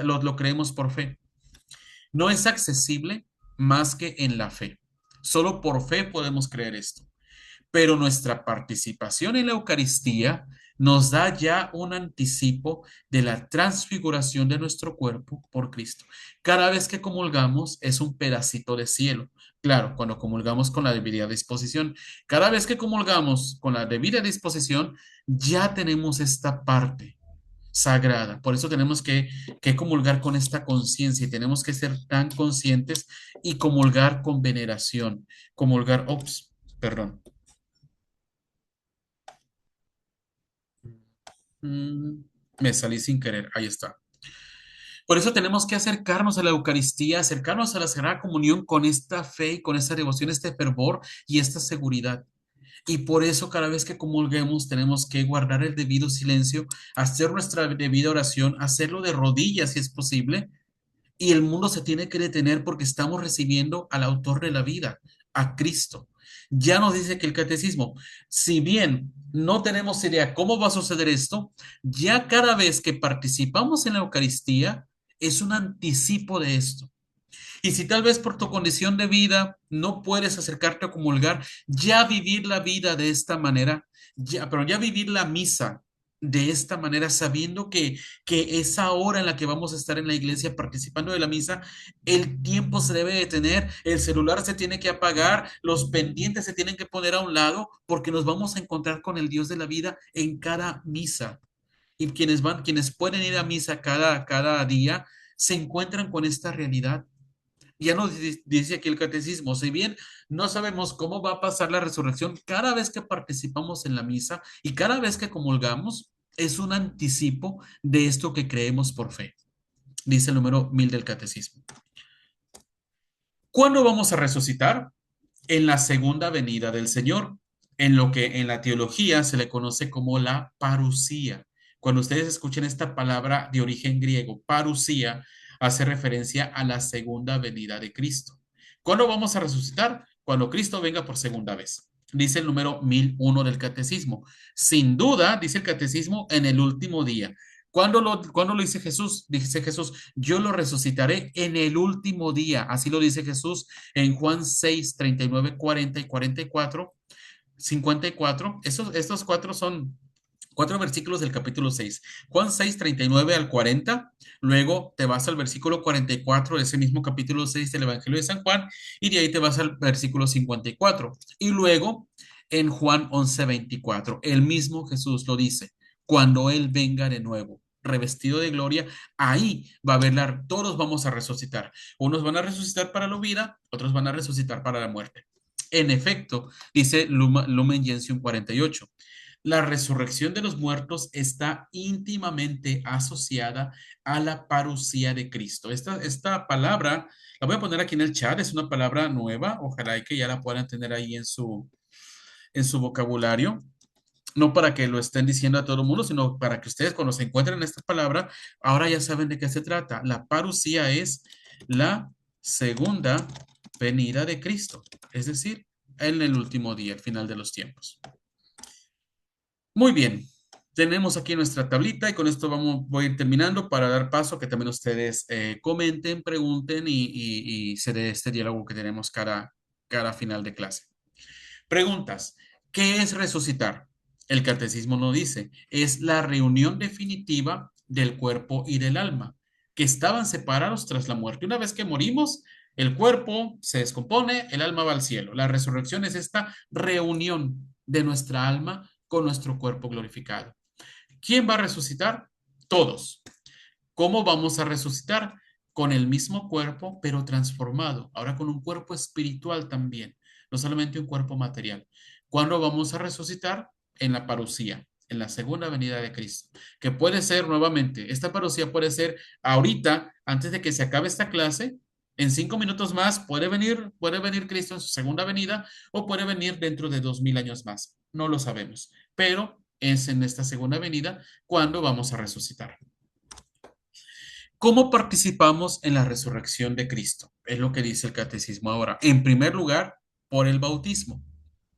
Lo creemos por fe. No es accesible más que en la fe. Solo por fe podemos creer esto, pero nuestra participación en la Eucaristía nos da ya un anticipo de la transfiguración de nuestro cuerpo por Cristo. Cada vez que comulgamos es un pedacito de cielo. Claro, cuando comulgamos con la debida disposición. Cada vez que comulgamos con la debida disposición, ya tenemos esta parte sagrada. Por eso tenemos que comulgar con esta conciencia y tenemos que ser tan conscientes y comulgar con veneración. Comulgar, ops, perdón. Mm, Me salí sin querer, ahí está. Por eso tenemos que acercarnos a la Eucaristía, acercarnos a la Sagrada Comunión con esta fe y con esta devoción, este fervor y esta seguridad. Y por eso cada vez que comulguemos tenemos que guardar el debido silencio, hacer nuestra debida oración, hacerlo de rodillas si es posible, y el mundo se tiene que detener porque estamos recibiendo al autor de la vida, a Cristo. Ya nos dice que el catecismo, si bien no tenemos idea cómo va a suceder esto, ya cada vez que participamos en la Eucaristía es un anticipo de esto. Y si tal vez por tu condición de vida no puedes acercarte a comulgar, ya vivir la vida de esta manera, pero ya vivir la misa de esta manera, sabiendo que esa hora en la que vamos a estar en la iglesia participando de la misa, el tiempo se debe detener, el celular se tiene que apagar, los pendientes se tienen que poner a un lado, porque nos vamos a encontrar con el Dios de la vida en cada misa. y quienes pueden ir a misa cada día, se encuentran con esta realidad. Ya nos dice aquí el catecismo, si bien no sabemos cómo va a pasar la resurrección, cada vez que participamos en la misa y cada vez que comulgamos, es un anticipo de esto que creemos por fe, dice el número 1000 del catecismo. ¿Cuándo vamos a resucitar? En la segunda venida del Señor, en lo que en la teología se le conoce como la parusía. Cuando ustedes escuchen esta palabra de origen griego, parusía, hace referencia a la segunda venida de Cristo. ¿Cuándo vamos a resucitar? Cuando Cristo venga por segunda vez. Dice el número 1001 del catecismo. Sin duda, dice el catecismo, en el último día. ¿Cuándo lo dice Jesús? Dice Jesús, yo lo resucitaré en el último día. Así lo dice Jesús en Juan 6 39 40 y 44 54. Estos cuatro son cuatro versículos del capítulo 6. Juan 6 39 al 40. Luego te vas al versículo 44 de ese mismo capítulo 6 del Evangelio de San Juan y de ahí te vas al versículo 54. Y luego en Juan 11 24, el mismo Jesús lo dice, cuando Él venga de nuevo revestido de gloria, ahí va a haber todos vamos a resucitar. Unos van a resucitar para la vida, otros van a resucitar para la muerte. En efecto, dice Lumen Gentium 48, la resurrección de los muertos está íntimamente asociada a la parusía de Cristo. Esta palabra, la voy a poner aquí en el chat, es una palabra nueva, ojalá y que ya la puedan tener ahí en su vocabulario. No para que lo estén diciendo a todo el mundo, sino para que ustedes cuando se encuentren esta palabra, ahora ya saben de qué se trata. La parusía es la segunda venida de Cristo, es decir, en el último día, el final de los tiempos. Muy bien, tenemos aquí nuestra tablita y con esto voy a ir terminando para dar paso a que también ustedes comenten, pregunten y se dé este diálogo que tenemos cada final de clase. Preguntas. ¿Qué es resucitar? El catecismo no dice. Es la reunión definitiva del cuerpo y del alma, que estaban separados tras la muerte. Una vez que morimos, el cuerpo se descompone, el alma va al cielo. La resurrección es esta reunión de nuestra alma con nuestro cuerpo glorificado. ¿Quién va a resucitar? Todos. ¿Cómo vamos a resucitar? Con el mismo cuerpo, pero transformado. Ahora con un cuerpo espiritual también, no solamente un cuerpo material. ¿Cuándo vamos a resucitar? En la parusía, en la segunda venida de Cristo. Que puede ser nuevamente, esta parusía puede ser ahorita, antes de que se acabe esta clase, en 5 minutos más puede venir Cristo en su segunda venida o puede venir dentro de 2000 años más. No lo sabemos, pero es en esta segunda venida cuando vamos a resucitar. ¿Cómo participamos en la resurrección de Cristo? Es lo que dice el catecismo ahora. En primer lugar, por el bautismo.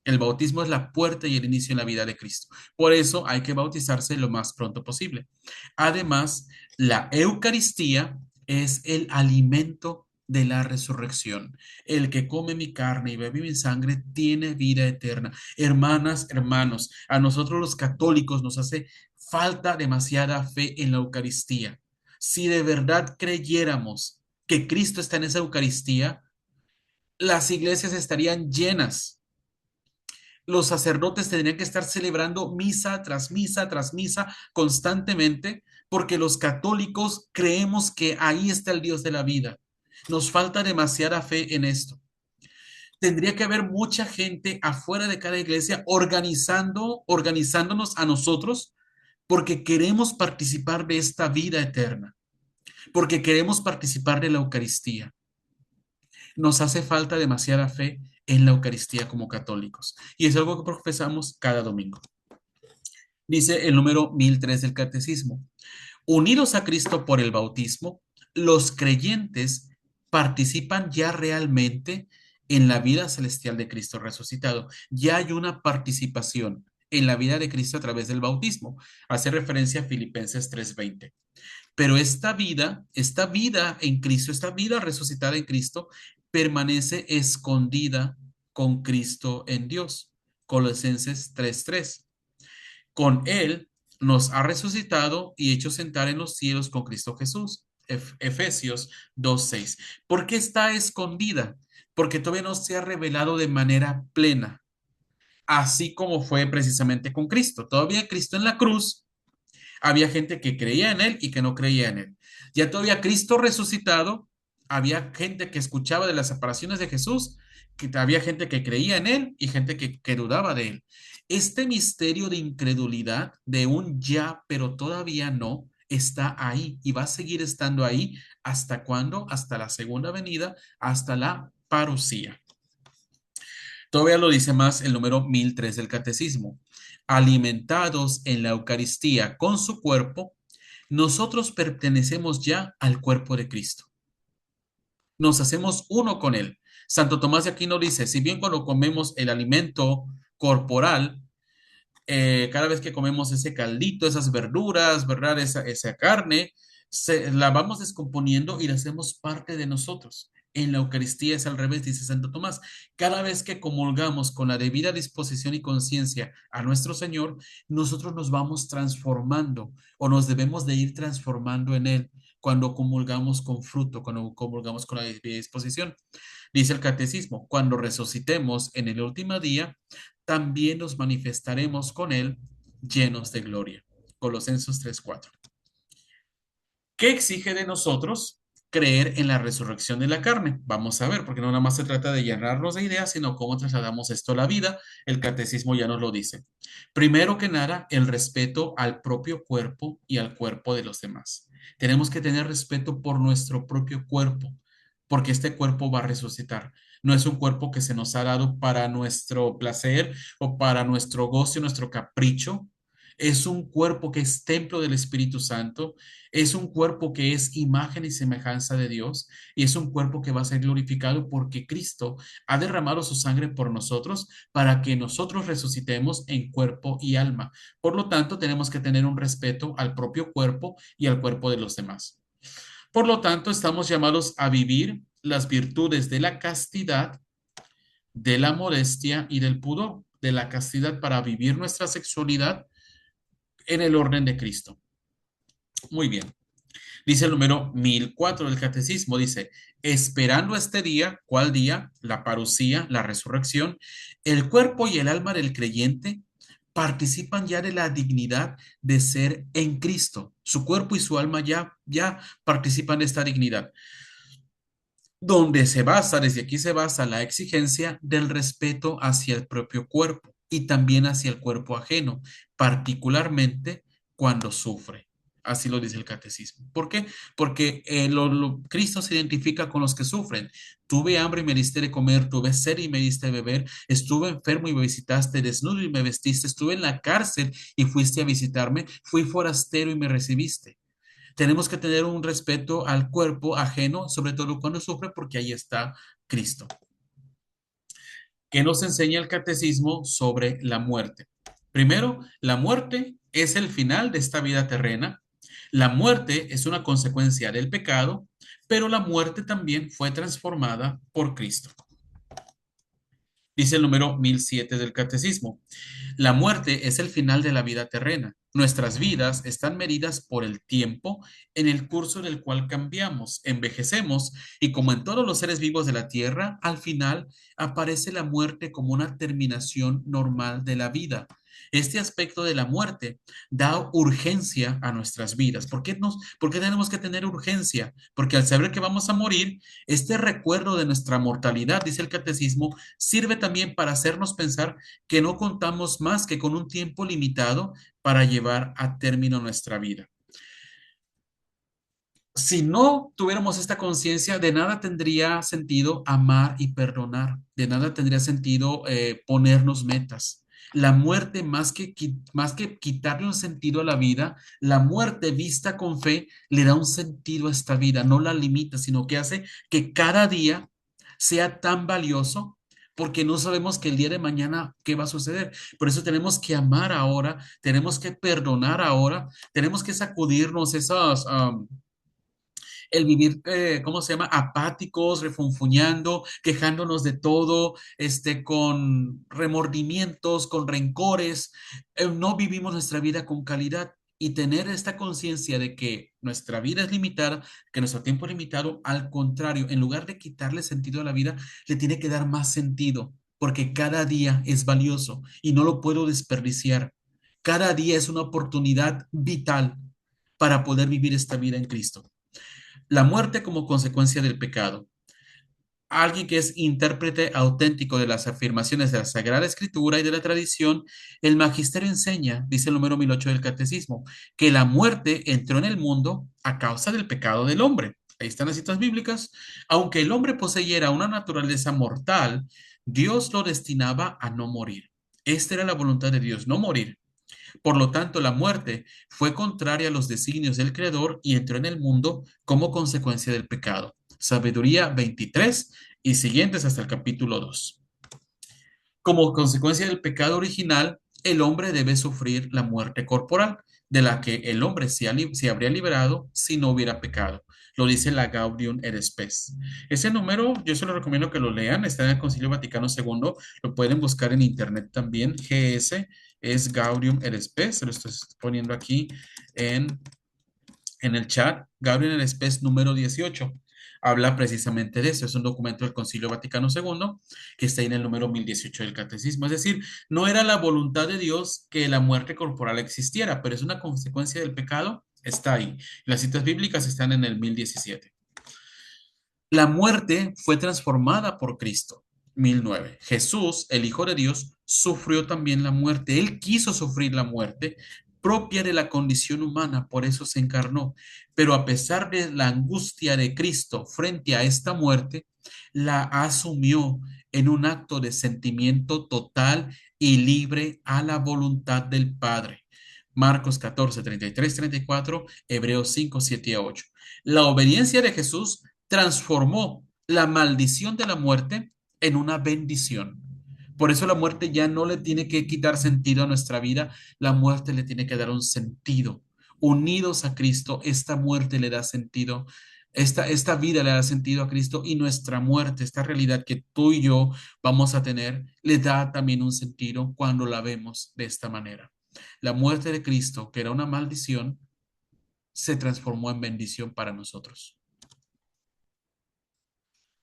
El bautismo es la puerta y el inicio en la vida de Cristo. Por eso hay que bautizarse lo más pronto posible. Además, la Eucaristía es el alimento de la resurrección. El que come mi carne y bebe mi sangre tiene vida eterna. Hermanas, hermanos, a nosotros los católicos nos hace falta demasiada fe en la Eucaristía. Si de verdad creyéramos que Cristo está en esa Eucaristía, las iglesias estarían llenas. Los sacerdotes tendrían que estar celebrando misa tras misa tras misa constantemente, porque los católicos creemos que ahí está el Dios de la vida. Nos falta demasiada fe en esto. Tendría que haber mucha gente afuera de cada iglesia organizándonos a nosotros porque queremos participar de esta vida eterna, porque queremos participar de la Eucaristía. Nos hace falta demasiada fe en la Eucaristía como católicos y es algo que profesamos cada domingo. Dice el número 1003 del Catecismo. Unidos a Cristo por el bautismo, los creyentes participan ya realmente en la vida celestial de Cristo resucitado. Ya hay una participación en la vida de Cristo a través del bautismo. Hace referencia a Filipenses 3:20. Pero esta vida en Cristo, esta vida resucitada en Cristo, permanece escondida con Cristo en Dios. Colosenses 3:3. Con Él nos ha resucitado y hecho sentar en los cielos con Cristo Jesús. Efesios 2:6. ¿Por qué está escondida? Porque todavía no se ha revelado de manera plena, así como fue precisamente con Cristo. Todavía Cristo en la cruz Había gente que creía en él y que no creía en él. Ya todavía Cristo resucitado, había gente que escuchaba de las apariciones de Jesús, que había gente que creía en él y gente que dudaba de él. Este misterio de incredulidad, de un ya, pero todavía no, está ahí y va a seguir estando ahí. ¿Hasta cuándo? Hasta la segunda venida, hasta la parucía. Todavía lo dice más el número 1003 del Catecismo. Alimentados en la Eucaristía con su cuerpo, nosotros pertenecemos ya al cuerpo de Cristo. Nos hacemos uno con Él. Santo Tomás de Aquino dice, si bien cuando comemos el alimento corporal, cada vez que comemos ese caldito, esas verduras, ¿verdad? Esa carne, la vamos descomponiendo y la hacemos parte de nosotros. En la Eucaristía es al revés, dice Santo Tomás. Cada vez que comulgamos con la debida disposición y conciencia a nuestro Señor, nosotros nos vamos transformando o nos debemos de ir transformando en Él cuando comulgamos con fruto, cuando comulgamos con la debida disposición. Dice el Catecismo, cuando resucitemos en el último día, también nos manifestaremos con Él llenos de gloria. Colosenses 3:4. ¿Qué exige de nosotros? Creer en la resurrección de la carne. Vamos a ver, porque no nada más se trata de llenarnos de ideas, sino cómo trasladamos esto a la vida. El catecismo ya nos lo dice. Primero que nada, el respeto al propio cuerpo y al cuerpo de los demás. Tenemos que tener respeto por nuestro propio cuerpo, porque este cuerpo va a resucitar. No es un cuerpo que se nos ha dado para nuestro placer o para nuestro gozo, nuestro capricho. Es un cuerpo que es templo del Espíritu Santo, es un cuerpo que es imagen y semejanza de Dios y es un cuerpo que va a ser glorificado porque Cristo ha derramado su sangre por nosotros para que nosotros resucitemos en cuerpo y alma. Por lo tanto, tenemos que tener un respeto al propio cuerpo y al cuerpo de los demás. Por lo tanto, estamos llamados a vivir las virtudes de la castidad, de la modestia y del pudor. De la castidad para vivir nuestra sexualidad en el orden de Cristo. Muy bien. Dice el número 1004 del Catecismo, dice, esperando este día, ¿cuál día? La parucía, la resurrección, el cuerpo y el alma del creyente participan ya de la dignidad de ser en Cristo. Su cuerpo y su alma ya participan de esta dignidad, donde se basa, desde aquí se basa la exigencia del respeto hacia el propio cuerpo y también hacia el cuerpo ajeno, particularmente cuando sufre. Así lo dice el catecismo. ¿Por qué? Porque Cristo se identifica con los que sufren. Tuve hambre y me diste de comer, tuve sed y me diste de beber, estuve enfermo y me visitaste, desnudo y me vestiste, estuve en la cárcel y fuiste a visitarme, fui forastero y me recibiste. Tenemos que tener un respeto al cuerpo ajeno, sobre todo cuando sufre, porque ahí está Cristo. ¿Qué nos enseña el catecismo sobre la muerte? Primero, la muerte es el final de esta vida terrena. La muerte es una consecuencia del pecado, pero la muerte también fue transformada por Cristo. Dice el número 1007 del catecismo. La muerte es el final de la vida terrena. Nuestras vidas están medidas por el tiempo en el curso del cual cambiamos, envejecemos y como en todos los seres vivos de la tierra, al final aparece la muerte como una terminación normal de la vida. Este aspecto de la muerte da urgencia a nuestras vidas. ¿Por qué tenemos que tener urgencia? Porque al saber que vamos a morir, este recuerdo de nuestra mortalidad, dice el catecismo, sirve también para hacernos pensar que no contamos más que con un tiempo limitado para llevar a término nuestra vida. Si no tuviéramos esta conciencia, de nada tendría sentido amar y perdonar, de nada tendría sentido ponernos metas. La muerte, más que quitarle un sentido a la vida, la muerte vista con fe le da un sentido a esta vida, no la limita, sino que hace que cada día sea tan valioso porque no sabemos que el día de mañana qué va a suceder. Por eso tenemos que amar ahora, tenemos que perdonar ahora, tenemos que sacudirnos el vivir, ¿cómo se llama? Apáticos, refunfuñando, quejándonos de todo, con remordimientos, con rencores. No vivimos nuestra vida con calidad. Y tener esta conciencia de que nuestra vida es limitada, que nuestro tiempo es limitado, al contrario, en lugar de quitarle sentido a la vida, le tiene que dar más sentido, porque cada día es valioso y no lo puedo desperdiciar. Cada día es una oportunidad vital para poder vivir esta vida en Cristo. La muerte como consecuencia del pecado. Alguien que es intérprete auténtico de las afirmaciones de la Sagrada Escritura y de la tradición, el magisterio enseña, dice el número 1008 del Catecismo, que la muerte entró en el mundo a causa del pecado del hombre. Ahí están las citas bíblicas. Aunque el hombre poseyera una naturaleza mortal, Dios lo destinaba a no morir. Esta era la voluntad de Dios, no morir. Por lo tanto, la muerte fue contraria a los designios del Creador y entró en el mundo como consecuencia del pecado. Sabiduría 23 y siguientes hasta el capítulo 2. Como consecuencia del pecado original, el hombre debe sufrir la muerte corporal, de la que el hombre se habría liberado si no hubiera pecado. Lo dice la Gaudium et Spes. Ese número yo se lo recomiendo que lo lean, está en el Concilio Vaticano II, lo pueden buscar en internet también. GS es Gaudium et Spes, se lo estoy poniendo aquí en en el chat. Gabriel Espés número 18 habla precisamente de eso. Es un documento del Concilio Vaticano II que está ahí en el número 1018 del Catecismo. Es decir, no era la voluntad de Dios que la muerte corporal existiera, pero es una consecuencia del pecado. Está ahí. Las citas bíblicas están en el 1017. La muerte fue transformada por Cristo. 1009. Jesús, el Hijo de Dios, sufrió también la muerte. Él quiso sufrir la muerte propia de la condición humana, por eso se encarnó. Pero a pesar de la angustia de Cristo frente a esta muerte, la asumió en un acto de sentimiento total y libre a la voluntad del Padre. Marcos 14, 33, 34, Hebreos 5, 7 y 8. La obediencia de Jesús transformó la maldición de la muerte en una bendición. Por eso la muerte ya no le tiene que quitar sentido a nuestra vida, la muerte le tiene que dar un sentido. Unidos a Cristo, esta muerte le da sentido, esta vida le da sentido a Cristo y nuestra muerte, esta realidad que tú y yo vamos a tener, le da también un sentido cuando la vemos de esta manera. La muerte de Cristo, que era una maldición, se transformó en bendición para nosotros.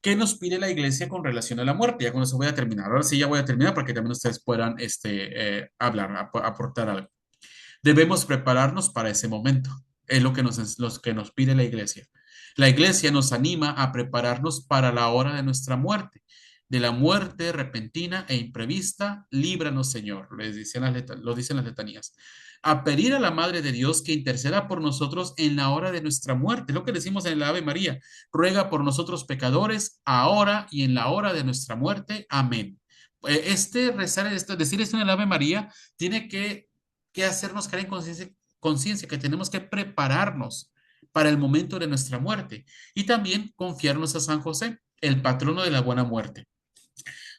¿Qué nos pide la iglesia con relación a la muerte? Ya con eso voy a terminar. Ahora sí, ya voy a terminar para que también ustedes puedan hablar, aportar algo. Debemos prepararnos para ese momento. Es lo que nos pide la iglesia. La iglesia nos anima a prepararnos para la hora de nuestra muerte. De la muerte repentina e imprevista, líbranos, Señor, lo dicen las letanías. A pedir a la Madre de Dios que interceda por nosotros en la hora de nuestra muerte. Lo que decimos en el Ave María. Ruega por nosotros pecadores, ahora y en la hora de nuestra muerte. Amén. Decir esto en el Ave María tiene que hacernos caer en conciencia que tenemos que prepararnos para el momento de nuestra muerte y también confiarnos a San José, el patrono de la buena muerte.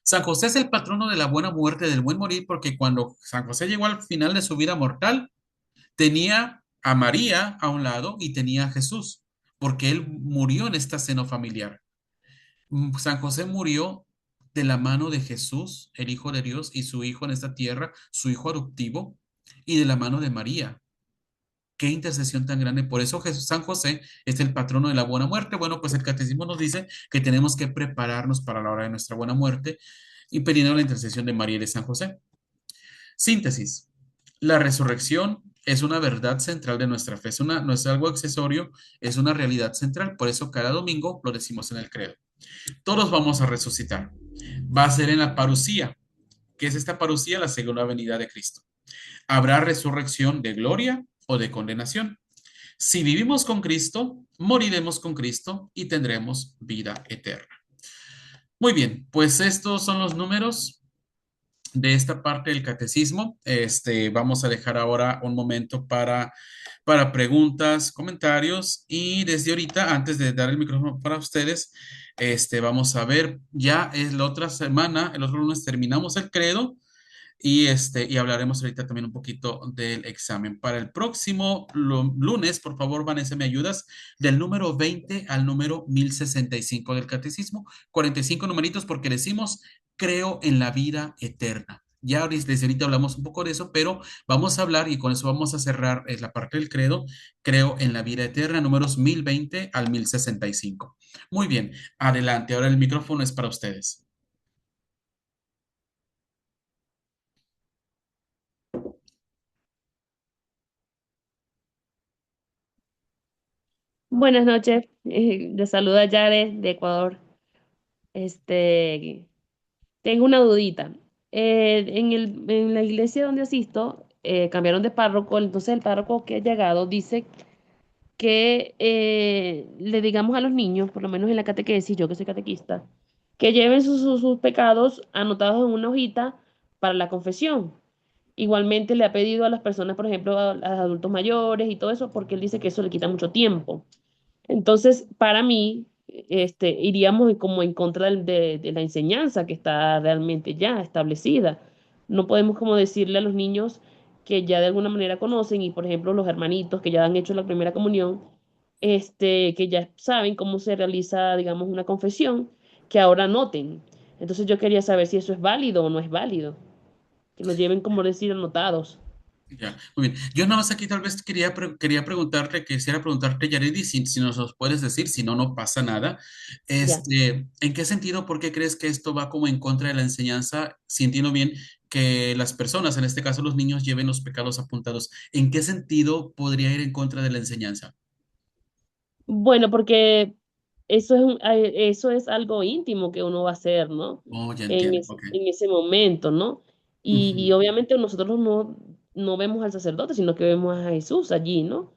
San José es el patrono de la buena muerte, del buen morir, porque cuando San José llegó al final de su vida mortal, tenía a María a un lado y tenía a Jesús, porque él murió en esta seno familiar. San José murió de la mano de Jesús, el Hijo de Dios, y su Hijo en esta tierra, su Hijo adoptivo, y de la mano de María. Qué intercesión tan grande. Por eso Jesús, San José es el patrono de la buena muerte. Bueno, pues el catecismo nos dice que tenemos que prepararnos para la hora de nuestra buena muerte y pidiendo la intercesión de María y de San José. Síntesis. La resurrección es una verdad central de nuestra fe. No es algo accesorio, es una realidad central. Por eso cada domingo lo decimos en el credo. Todos vamos a resucitar. Va a ser en la parucía. ¿Qué es esta parucía? La segunda venida de Cristo. Habrá resurrección de gloria o de condenación. Si vivimos con Cristo, moriremos con Cristo y tendremos vida eterna. Muy bien, pues estos son los números de esta parte del catecismo. Vamos a dejar ahora un momento para preguntas, comentarios y desde ahorita, antes de dar el micrófono para ustedes, vamos a ver, ya es la otra semana, el otro lunes terminamos el credo y hablaremos ahorita también un poquito del examen. Para el próximo lunes, por favor, Vanessa, ¿me ayudas? Del número 20 al número 1065 del catecismo. 45 numeritos porque decimos, creo en la vida eterna. Ya desde ahorita hablamos un poco de eso, pero vamos a hablar y con eso vamos a cerrar la parte del credo. Creo en la vida eterna, números 1020 al 1065. Muy bien, adelante. Ahora el micrófono es para ustedes.
Buenas noches, le saluda Yare de Ecuador. Este, tengo una dudita. En la iglesia donde asisto, cambiaron de párroco, entonces el párroco que ha llegado dice que le digamos a los niños, por lo menos en la catequesis, yo que soy catequista, que lleven sus pecados anotados en una hojita para la confesión. Igualmente le ha pedido a las personas, por ejemplo, a los adultos mayores y todo eso, porque él dice que eso le quita mucho tiempo. Entonces, para mí, iríamos como en contra de la enseñanza que está realmente ya establecida. No podemos como decirle a los niños que ya de alguna manera conocen y, por ejemplo, los hermanitos que ya han hecho la primera comunión, que ya saben cómo se realiza, digamos, una confesión, que ahora noten. Entonces yo quería saber si eso es válido o no es válido, que lo lleven, como decir, anotados.
Ya, muy bien. Yo nada más aquí tal vez quería preguntarte, quisiera preguntarte, Yaredi, si nos los puedes decir, si no, no pasa nada.
Ya.
¿En qué sentido, por qué crees que esto va como en contra de la enseñanza, si entiendo bien, que las personas, en este caso los niños, lleven los pecados apuntados? ¿En qué sentido podría ir en contra de la enseñanza?
Bueno, porque eso es algo íntimo que uno va a hacer, ¿no?
Oh, ya entiendo, ok.
En ese momento, ¿no? Y
Ujú,
obviamente nosotros no vemos al sacerdote, sino que vemos a Jesús allí, ¿no?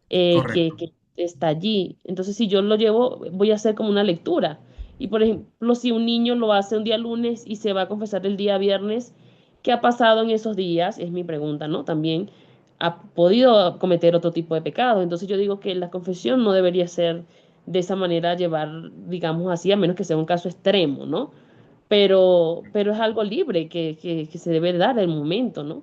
correcto.
Que está allí. Entonces, si yo lo llevo, voy a hacer como una lectura. Y por ejemplo, si un niño lo hace un día lunes y se va a confesar el día viernes, ¿qué ha pasado en esos días? Es mi pregunta, ¿no? También ha podido cometer otro tipo de pecado. Entonces yo digo que la confesión no debería ser de esa manera llevar, digamos así, a menos que sea un caso extremo, ¿no? Pero es algo libre que se debe dar el momento, ¿no?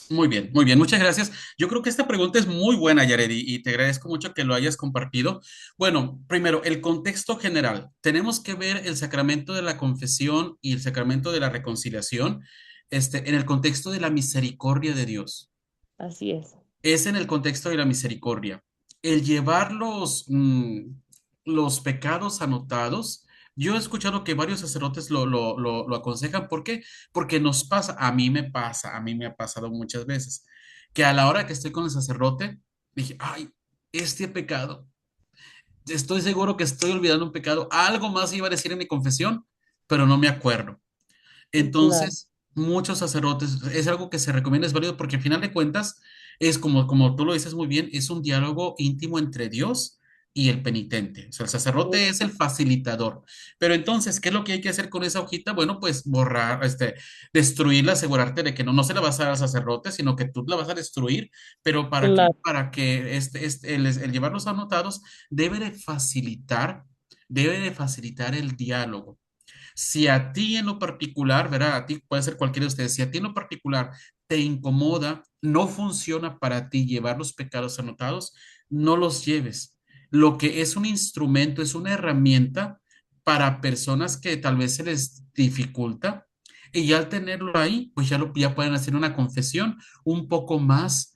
Muy bien, muchas gracias. Yo creo que esta pregunta es muy buena, Yaredi, y te agradezco mucho que lo hayas compartido. Bueno, primero, el contexto general. Tenemos que ver el sacramento de la confesión y el sacramento de la reconciliación, en el contexto de la misericordia de Dios.
Así es.
Es en el contexto de la misericordia. El llevar los pecados anotados, yo he escuchado que varios sacerdotes lo aconsejan. ¿Por qué? Porque nos pasa, a mí me ha pasado muchas veces, que a la hora que estoy con el sacerdote, dije, ay, este pecado, estoy seguro que estoy olvidando un pecado, algo más iba a decir en mi confesión, pero no me acuerdo.
Claro,
Entonces, muchos sacerdotes, es algo que se recomienda, es válido porque al final de cuentas es como tú lo dices muy bien, es un diálogo íntimo entre Dios y el penitente. O sea, el sacerdote es el facilitador. Pero entonces, ¿qué es lo que hay que hacer con esa hojita? Bueno, pues borrar, destruirla, asegurarte de que no se la vas a dar al sacerdote, sino que tú la vas a destruir. Pero ¿para qué?
claro,
Para que el llevarlos anotados debe de facilitar el diálogo. Si a ti en lo particular, ¿verdad? A ti puede ser cualquiera de ustedes, si a ti en lo particular te incomoda, no funciona para ti llevar los pecados anotados, no los lleves. Lo que es un instrumento, es una herramienta para personas que tal vez se les dificulta y ya al tenerlo ahí, pues ya pueden hacer una confesión un poco más,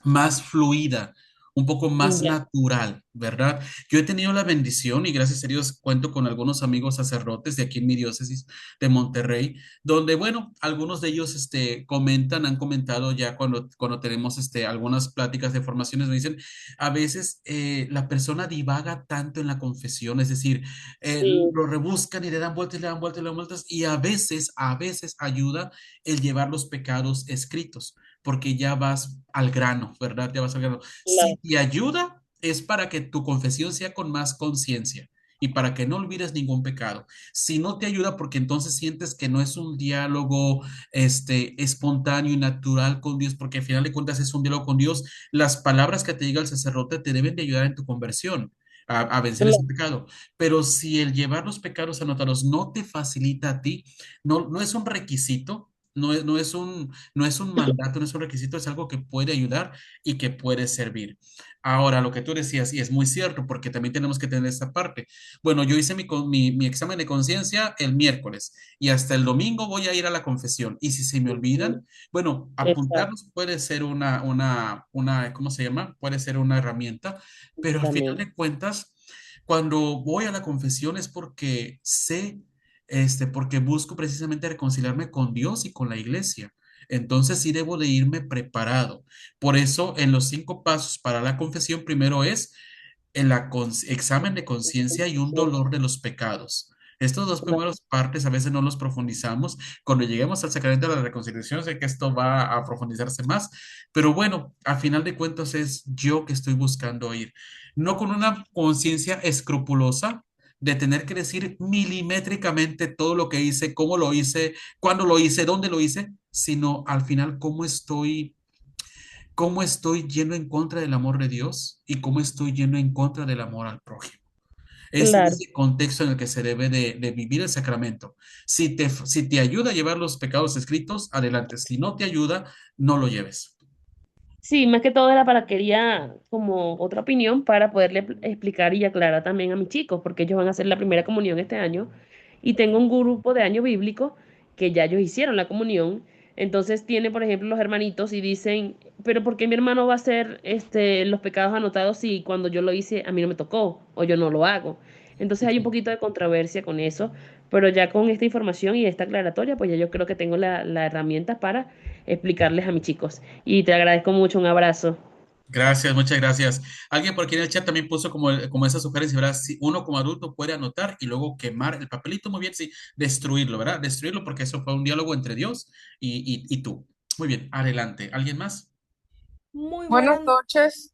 más fluida, un poco más
ya,
natural, ¿verdad? Yo he tenido la bendición y gracias a Dios cuento con algunos amigos sacerdotes de aquí en mi diócesis de Monterrey, donde, bueno, algunos de ellos han comentado ya cuando tenemos algunas pláticas de formaciones, me dicen, a veces la persona divaga tanto en la confesión, es decir,
sí,
lo rebuscan y le dan vueltas, le dan vueltas, le dan vueltas, y a veces ayuda el llevar los pecados escritos porque ya vas al grano, ¿verdad? Ya vas al grano. Si
claro,
te ayuda, es para que tu confesión sea con más conciencia y para que no olvides ningún pecado. Si no te ayuda, porque entonces sientes que no es un diálogo espontáneo y natural con Dios, porque al final de cuentas es un diálogo con Dios, las palabras que te diga el sacerdote te deben de ayudar en tu conversión. A vencer ese
claro,
pecado. Pero si el llevar los pecados anotados no te facilita a ti, no es un requisito, no es un mandato, no es un requisito, es algo que puede ayudar y que puede servir. Ahora, lo que tú decías, y es muy cierto, porque también tenemos que tener esta parte. Bueno, yo hice mi examen de conciencia el miércoles y hasta el domingo voy a ir a la confesión. Y si se me
sí,
olvidan, bueno,
exacto,
apuntarlos puede ser ¿cómo se llama? Puede ser una herramienta, pero al final
también,
de cuentas, cuando voy a la confesión es porque sé porque busco precisamente reconciliarme con Dios y con la iglesia. Entonces sí debo de irme preparado. Por eso, en los 5 pasos para la confesión, primero es examen de conciencia y un dolor de los pecados. Estos dos primeros partes a veces no los profundizamos. Cuando lleguemos al sacramento de la reconciliación, sé que esto va a profundizarse más, pero bueno, a final de cuentas es yo que estoy buscando ir, no con una conciencia escrupulosa de tener que decir milimétricamente todo lo que hice, cómo lo hice, cuándo lo hice, dónde lo hice, sino al final cómo estoy yendo en contra del amor de Dios y cómo estoy yendo en contra del amor al prójimo. Es en
Claro.
ese contexto en el que se debe de vivir el sacramento. Si te ayuda a llevar los pecados escritos, adelante. Si no te ayuda, no lo lleves.
Sí, más que todo era para quería como otra opinión para poderle explicar y aclarar también a mis chicos, porque ellos van a hacer la primera comunión este año y tengo un grupo de año bíblico que ya ellos hicieron la comunión. Entonces tiene, por ejemplo, los hermanitos y dicen, pero ¿por qué mi hermano va a hacer los pecados anotados si cuando yo lo hice a mí no me tocó o yo no lo hago? Entonces hay un poquito de controversia con eso, pero ya con esta información y esta aclaratoria, pues ya yo creo que tengo la herramienta para explicarles a mis chicos. Y te agradezco mucho, un abrazo.
Gracias, muchas gracias. Alguien por aquí en el chat también puso como esa sugerencia, ¿verdad? Si uno como adulto puede anotar y luego quemar el papelito, muy bien, sí, destruirlo, ¿verdad? Destruirlo porque eso fue un diálogo entre Dios y tú. Muy bien, adelante. ¿Alguien más?
Muy
Buenas
buenas.
noches.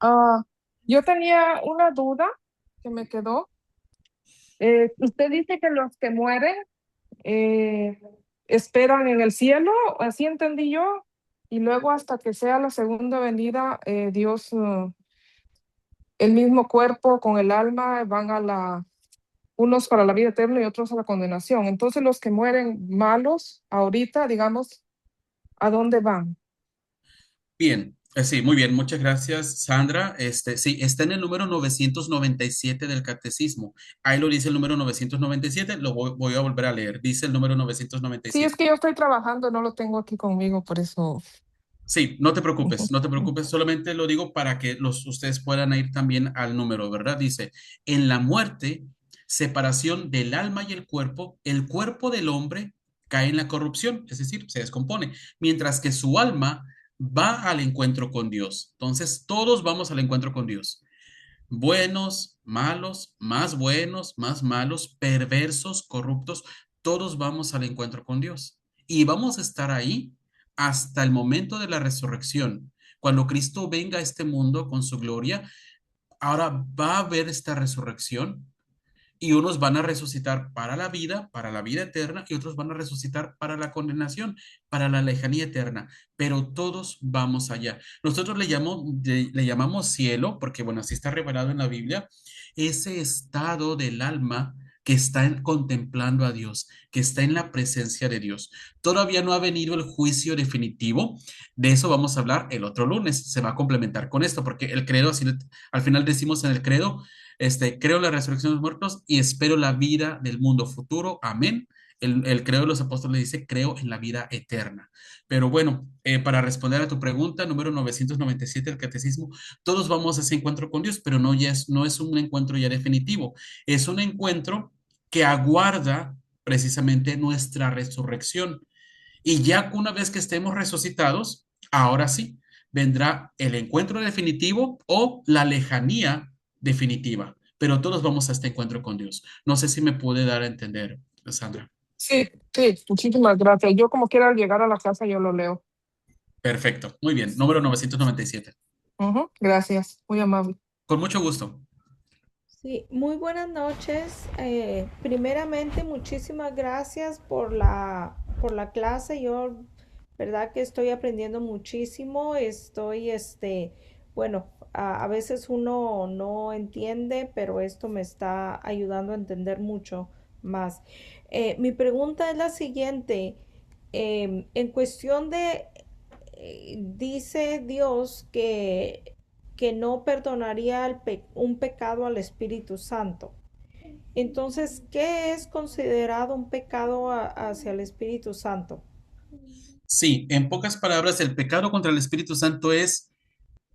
Ah, yo tenía una duda que me quedó. Usted dice que los que mueren eh, esperan en el cielo, así entendí yo, y luego hasta que sea la segunda venida, Dios, el mismo cuerpo con el alma van unos para la vida eterna y otros a la condenación. Entonces los que mueren malos ahorita, digamos, ¿a dónde van?
Bien, sí, muy bien, muchas gracias, Sandra. Sí, está en el número 997 del catecismo. Ahí lo dice el número 997, voy a volver a leer. Dice el número
Sí, es
997.
que yo estoy trabajando, no lo tengo aquí conmigo, por eso.
Sí, no te preocupes, no te
Ujú.
preocupes, solamente lo digo para que ustedes puedan ir también al número, ¿verdad? Dice, en la muerte, separación del alma y el cuerpo del hombre cae en la corrupción, es decir, se descompone, mientras que su alma va al encuentro con Dios. Entonces, todos vamos al encuentro con Dios. Buenos, más malos, perversos, corruptos, todos vamos al encuentro con Dios. Y vamos a estar ahí hasta el momento de la resurrección. Cuando Cristo venga a este mundo con su gloria, ahora va a haber esta resurrección y unos van a resucitar para la vida eterna, y otros van a resucitar para la condenación, para la lejanía eterna, pero todos vamos allá. Nosotros le llamamos cielo, porque bueno, así está revelado en la Biblia, ese estado del alma que está contemplando a Dios, que está en la presencia de Dios. Todavía no ha venido el juicio definitivo. De eso vamos a hablar el otro lunes. Se va a complementar con esto, porque el credo, así al final decimos en el credo, creo en la resurrección de los muertos y espero la vida del mundo futuro. Amén. El credo de los apóstoles dice, creo en la vida eterna. Pero bueno, para responder a tu pregunta, número 997 del catecismo, todos vamos a ese encuentro con Dios, pero no es un encuentro ya definitivo. Es un encuentro que aguarda precisamente nuestra resurrección. Y ya una vez que estemos resucitados, ahora sí, vendrá el encuentro definitivo o la lejanía definitiva. Pero todos vamos a este encuentro con Dios. No sé si me puede dar a entender, Sandra.
Sí, sí, muchísimas gracias. Yo como quiera al llegar a la casa yo lo leo.
Perfecto. Muy bien. Número 997.
Ujú, gracias, muy amable.
Con mucho gusto.
Sí, muy buenas noches. Primeramente, muchísimas gracias por la clase. Yo, verdad que estoy aprendiendo muchísimo. Bueno, a veces uno no entiende, pero esto me está ayudando a entender mucho más. Mi pregunta es la siguiente. En cuestión de dice Dios que no perdonaría un pecado al Espíritu Santo. Entonces, ¿qué es considerado un pecado hacia el Espíritu Santo?
Sí, en pocas palabras, el pecado contra el Espíritu Santo es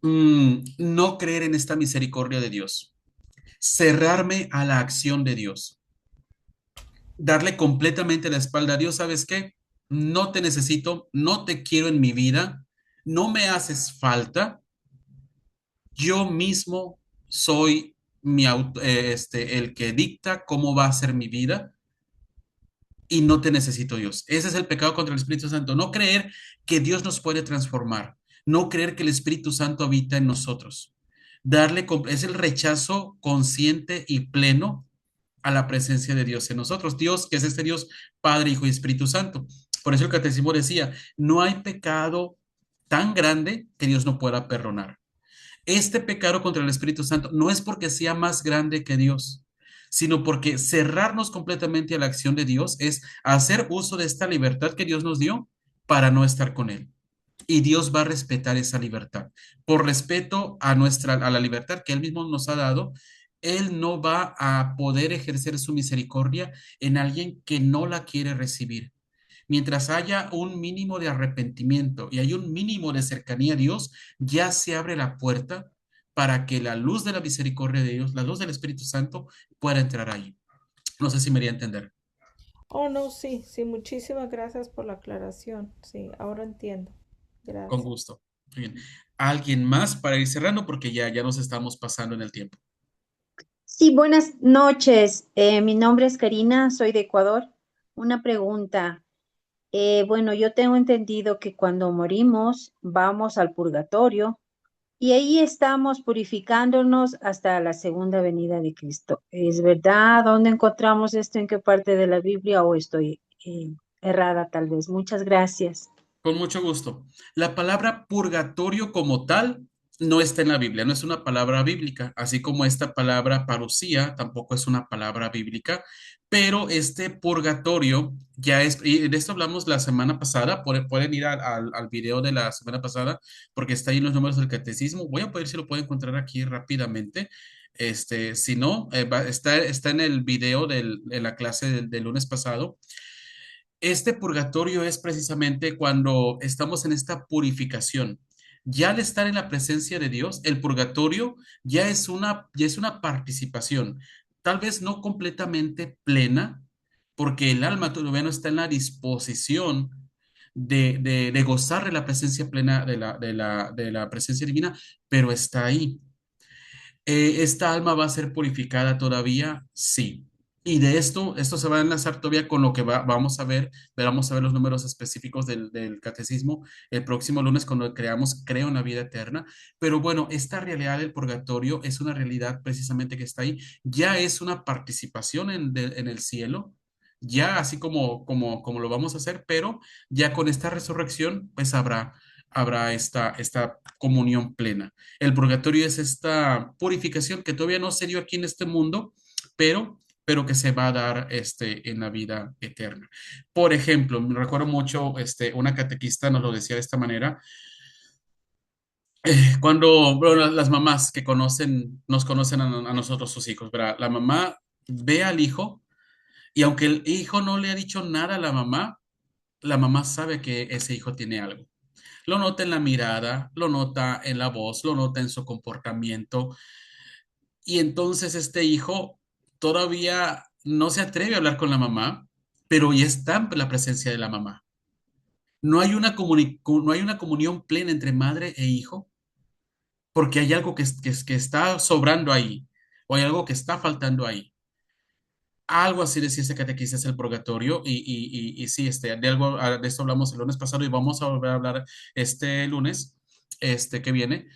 no creer en esta misericordia de Dios, cerrarme a la acción de Dios, darle completamente la espalda a Dios. ¿Sabes qué? no te necesito, no te quiero en mi vida, no me haces falta, yo mismo soy el que dicta cómo va a ser mi vida y no te necesito Dios. Ese es el pecado contra el Espíritu Santo. No creer que Dios nos puede transformar. No creer que el Espíritu Santo habita en nosotros. Es el rechazo consciente y pleno a la presencia de Dios en nosotros. Dios, que es este Dios, Padre, Hijo y Espíritu Santo. Por eso el catecismo decía, no hay pecado tan grande que Dios no pueda perdonar. Este pecado contra el Espíritu Santo no es porque sea más grande que Dios, sino porque cerrarnos completamente a la acción de Dios es hacer uso de esta libertad que Dios nos dio para no estar con Él. Y Dios va a respetar esa libertad. Por respeto a la libertad que Él mismo nos ha dado, Él no va a poder ejercer su misericordia en alguien que no la quiere recibir. Mientras haya un mínimo de arrepentimiento y hay un mínimo de cercanía a Dios, ya se abre la puerta para que la luz de la misericordia de Dios, la luz del Espíritu Santo, pueda entrar ahí. No sé si me haría entender.
Oh, no, sí, sí, muchísimas gracias por la aclaración. Sí, ahora entiendo.
Con
Gracias.
gusto. Muy bien. ¿Alguien más para ir cerrando? Porque ya nos estamos pasando en el tiempo.
Sí, buenas noches. Mi nombre es Karina, soy de Ecuador. Una pregunta. Bueno, yo tengo entendido que cuando morimos vamos al purgatorio y ahí estamos purificándonos hasta la segunda venida de Cristo. ¿Es verdad? ¿Dónde encontramos esto? ¿En qué parte de la Biblia? ¿O estoy errada tal vez? Muchas gracias.
Con mucho gusto. La palabra purgatorio como tal no está en la Biblia, no es una palabra bíblica, así como esta palabra parucía tampoco es una palabra bíblica, pero este purgatorio ya es, y de esto hablamos la semana pasada, pueden ir al video de la semana pasada, porque está ahí en los números del catecismo. Voy a ver si lo puedo encontrar aquí rápidamente. Si no, está en el video de la clase del lunes pasado. Este purgatorio es precisamente cuando estamos en esta purificación. Ya al estar en la presencia de Dios, el purgatorio ya es una participación, tal vez no completamente plena, porque el alma todavía no está en la disposición de gozar de la presencia plena de la presencia divina, pero está ahí. ¿Esta alma va a ser purificada todavía? Sí. Y de esto se va a enlazar todavía con lo que vamos a ver, vamos a ver los números específicos del catecismo el próximo lunes cuando creamos Creo en la vida eterna. Pero bueno, esta realidad del purgatorio es una realidad precisamente que está ahí. Ya es una participación en el cielo, ya así como lo vamos a hacer, pero ya con esta resurrección, pues habrá esta comunión plena. El purgatorio es esta purificación que todavía no se dio aquí en este mundo, pero que se va a dar en la vida eterna. Por ejemplo, me recuerdo mucho, una catequista nos lo decía de esta manera, cuando bueno, las mamás que nos conocen a nosotros, sus hijos, ¿verdad? La mamá ve al hijo y aunque el hijo no le ha dicho nada a la mamá sabe que ese hijo tiene algo. Lo nota en la mirada, lo nota en la voz, lo nota en su comportamiento. Y entonces este hijo todavía no se atreve a hablar con la mamá, pero ya está en la presencia de la mamá. No hay una comunión plena entre madre e hijo, porque hay algo que está sobrando ahí, o hay algo que está faltando ahí. Algo así decía ese catequista es el purgatorio, y sí, de esto hablamos el lunes pasado y vamos a volver a hablar este lunes, que viene.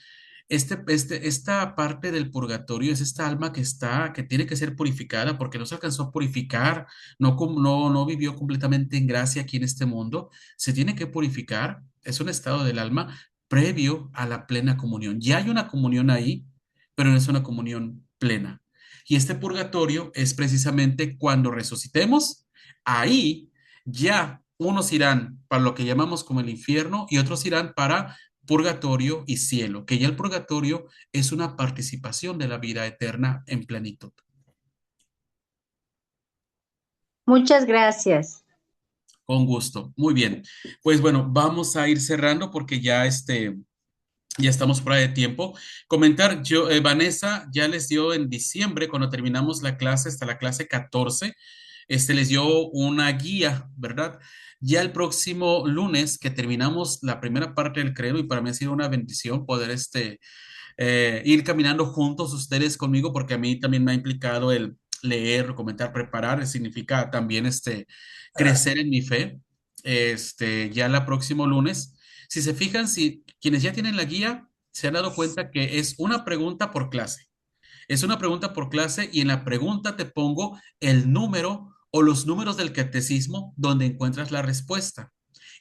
Esta parte del purgatorio es esta alma que tiene que ser purificada porque no se alcanzó a purificar, no vivió completamente en gracia aquí en este mundo. Se tiene que purificar, es un estado del alma previo a la plena comunión. Ya hay una comunión ahí, pero no es una comunión plena. Y este purgatorio es precisamente cuando resucitemos, ahí ya unos irán para lo que llamamos como el infierno y otros irán para purgatorio y cielo, que ya el purgatorio es una participación de la vida eterna en plenitud.
Muchas gracias.
Con gusto. Muy bien. Pues bueno, vamos a ir cerrando porque ya estamos fuera de tiempo. Comentar, Vanessa ya les dio en diciembre, cuando terminamos la clase, hasta la clase 14. les dio una guía, ¿verdad? Ya el próximo lunes que terminamos la primera parte del credo, y para mí ha sido una bendición poder ir caminando juntos ustedes conmigo, porque a mí también me ha implicado el leer, comentar, preparar, significa también crecer en mi fe. Ya el próximo lunes, si se fijan, si quienes ya tienen la guía se han dado cuenta que es una pregunta por clase. Es una pregunta por clase y en la pregunta te pongo el número o los números del catecismo donde encuentras la respuesta.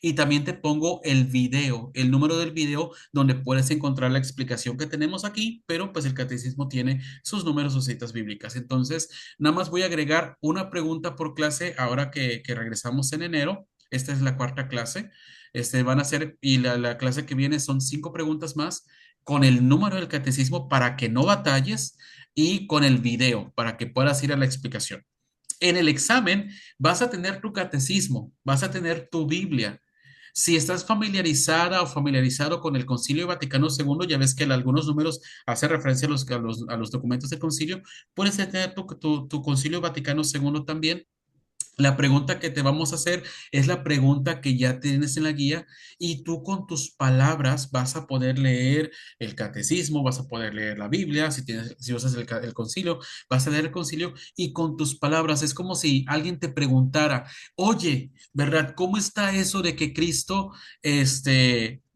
Y también te pongo el video, el número del video donde puedes encontrar la explicación que tenemos aquí, pero pues el catecismo tiene sus números, sus citas bíblicas. Entonces, nada más voy a agregar una pregunta por clase ahora que regresamos en enero. Esta es la cuarta clase. Van a ser, y la clase que viene son 5 preguntas más con el número del catecismo para que no batalles y con el video para que puedas ir a la explicación. En el examen vas a tener tu catecismo, vas a tener tu Biblia. Si estás familiarizada o familiarizado con el Concilio Vaticano II, ya ves que algunos números hacen referencia a los documentos del concilio, puedes tener tu Concilio Vaticano II también. La pregunta que te vamos a hacer es la pregunta que ya tienes en la guía y tú con tus palabras vas a poder leer el catecismo, vas a poder leer la Biblia, si usas el concilio, vas a leer el concilio y con tus palabras es como si alguien te preguntara, oye, ¿verdad? ¿Cómo está eso de que Cristo,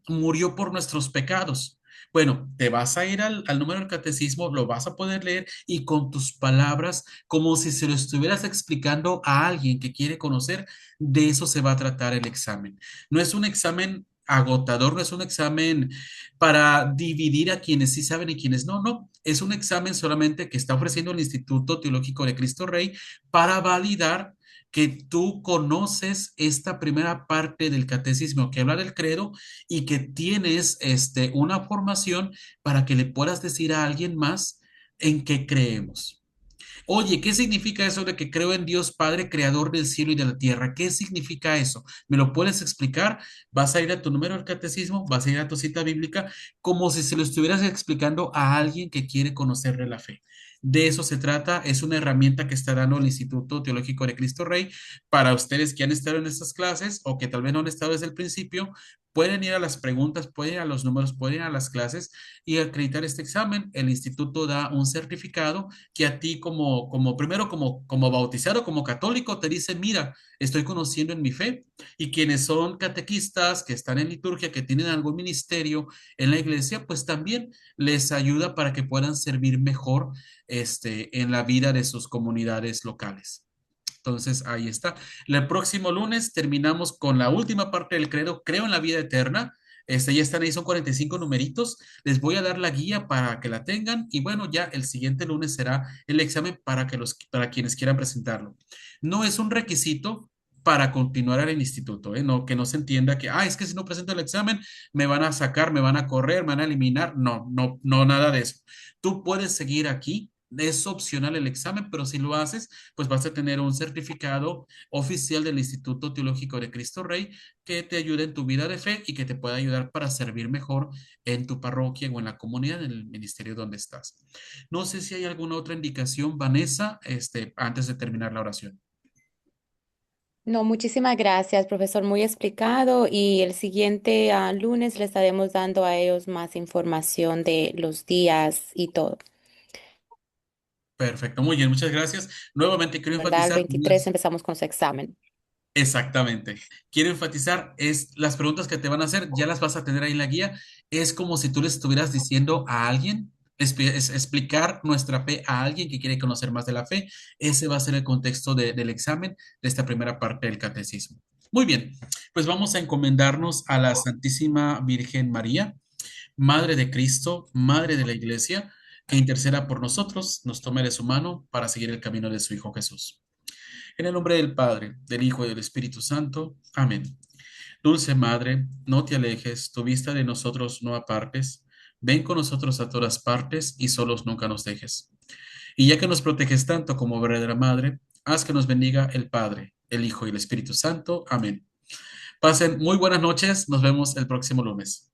murió por nuestros pecados? Bueno, te vas a ir al número del catecismo, lo vas a poder leer y con tus palabras como si se lo estuvieras explicando a alguien que quiere conocer, de eso se va a tratar el examen. No es un examen agotador, no es un examen para dividir a quienes sí saben y quienes no, no, es un examen solamente que está ofreciendo el Instituto Teológico de Cristo Rey para validar que tú conoces esta primera parte del catecismo que habla del credo y que tienes una formación para que le puedas decir a alguien más en qué creemos. Oye, ¿qué significa eso de que creo en Dios Padre, creador del cielo y de la tierra? ¿Qué significa eso? ¿Me lo puedes explicar? Vas a ir a tu número del catecismo, vas a ir a tu cita bíblica, como si se lo estuvieras explicando a alguien que quiere conocer de la fe. De eso se trata, es una herramienta que está dando el Instituto Teológico de Cristo Rey para ustedes que han estado en estas clases o que tal vez no han estado desde el principio. Pueden ir a las preguntas, pueden ir a los números, pueden ir a las clases y acreditar este examen. El instituto da un certificado que a ti primero como bautizado, como católico, te dice, mira, estoy conociendo en mi fe. Y quienes son catequistas, que están en liturgia, que tienen algún ministerio en la iglesia, pues también les ayuda para que puedan servir mejor en la vida de sus comunidades locales. Entonces, ahí está. El próximo lunes terminamos con la última parte del credo, creo en la vida eterna. Ya están ahí, son 45 numeritos. Les voy a dar la guía para que la tengan y bueno, ya el siguiente lunes será el examen para quienes quieran presentarlo. No es un requisito para continuar en el instituto, ¿eh? No, que no se entienda que, es que si no presento el examen me van a sacar, me van a correr, me van a eliminar. No, no, no, nada de eso. Tú puedes seguir aquí. Es opcional el examen, pero si lo haces, pues vas a tener un certificado oficial del Instituto Teológico de Cristo Rey que te ayude en tu vida de fe y que te pueda ayudar para servir mejor en tu parroquia o en la comunidad, en el ministerio donde estás. No sé si hay alguna otra indicación, Vanessa, antes de terminar la oración.
No, muchísimas gracias, profesor, muy explicado y el siguiente lunes les estaremos dando a ellos más información de los días y todo,
Perfecto, muy bien, muchas gracias. Nuevamente quiero
¿verdad? El
enfatizar
23 empezamos con su examen.
exactamente. Quiero enfatizar, las preguntas que te van a hacer, ya las vas a tener ahí en la guía. Es como si tú le estuvieras diciendo a alguien, explicar nuestra fe a alguien que quiere conocer más de la fe. Ese va a ser el contexto del examen de esta primera parte del catecismo. Muy bien, pues vamos a encomendarnos a la Santísima Virgen María, Madre de Cristo, Madre de la Iglesia, que interceda por nosotros, nos tome de su mano para seguir el camino de su Hijo Jesús. En el nombre del Padre, del Hijo y del Espíritu Santo. Amén. Dulce Madre, no te alejes, tu vista de nosotros no apartes. Ven con nosotros a todas partes y solos nunca nos dejes. Y ya que nos proteges tanto como verdadera Madre, haz que nos bendiga el Padre, el Hijo y el Espíritu Santo. Amén. Pasen muy buenas noches. Nos vemos el próximo lunes.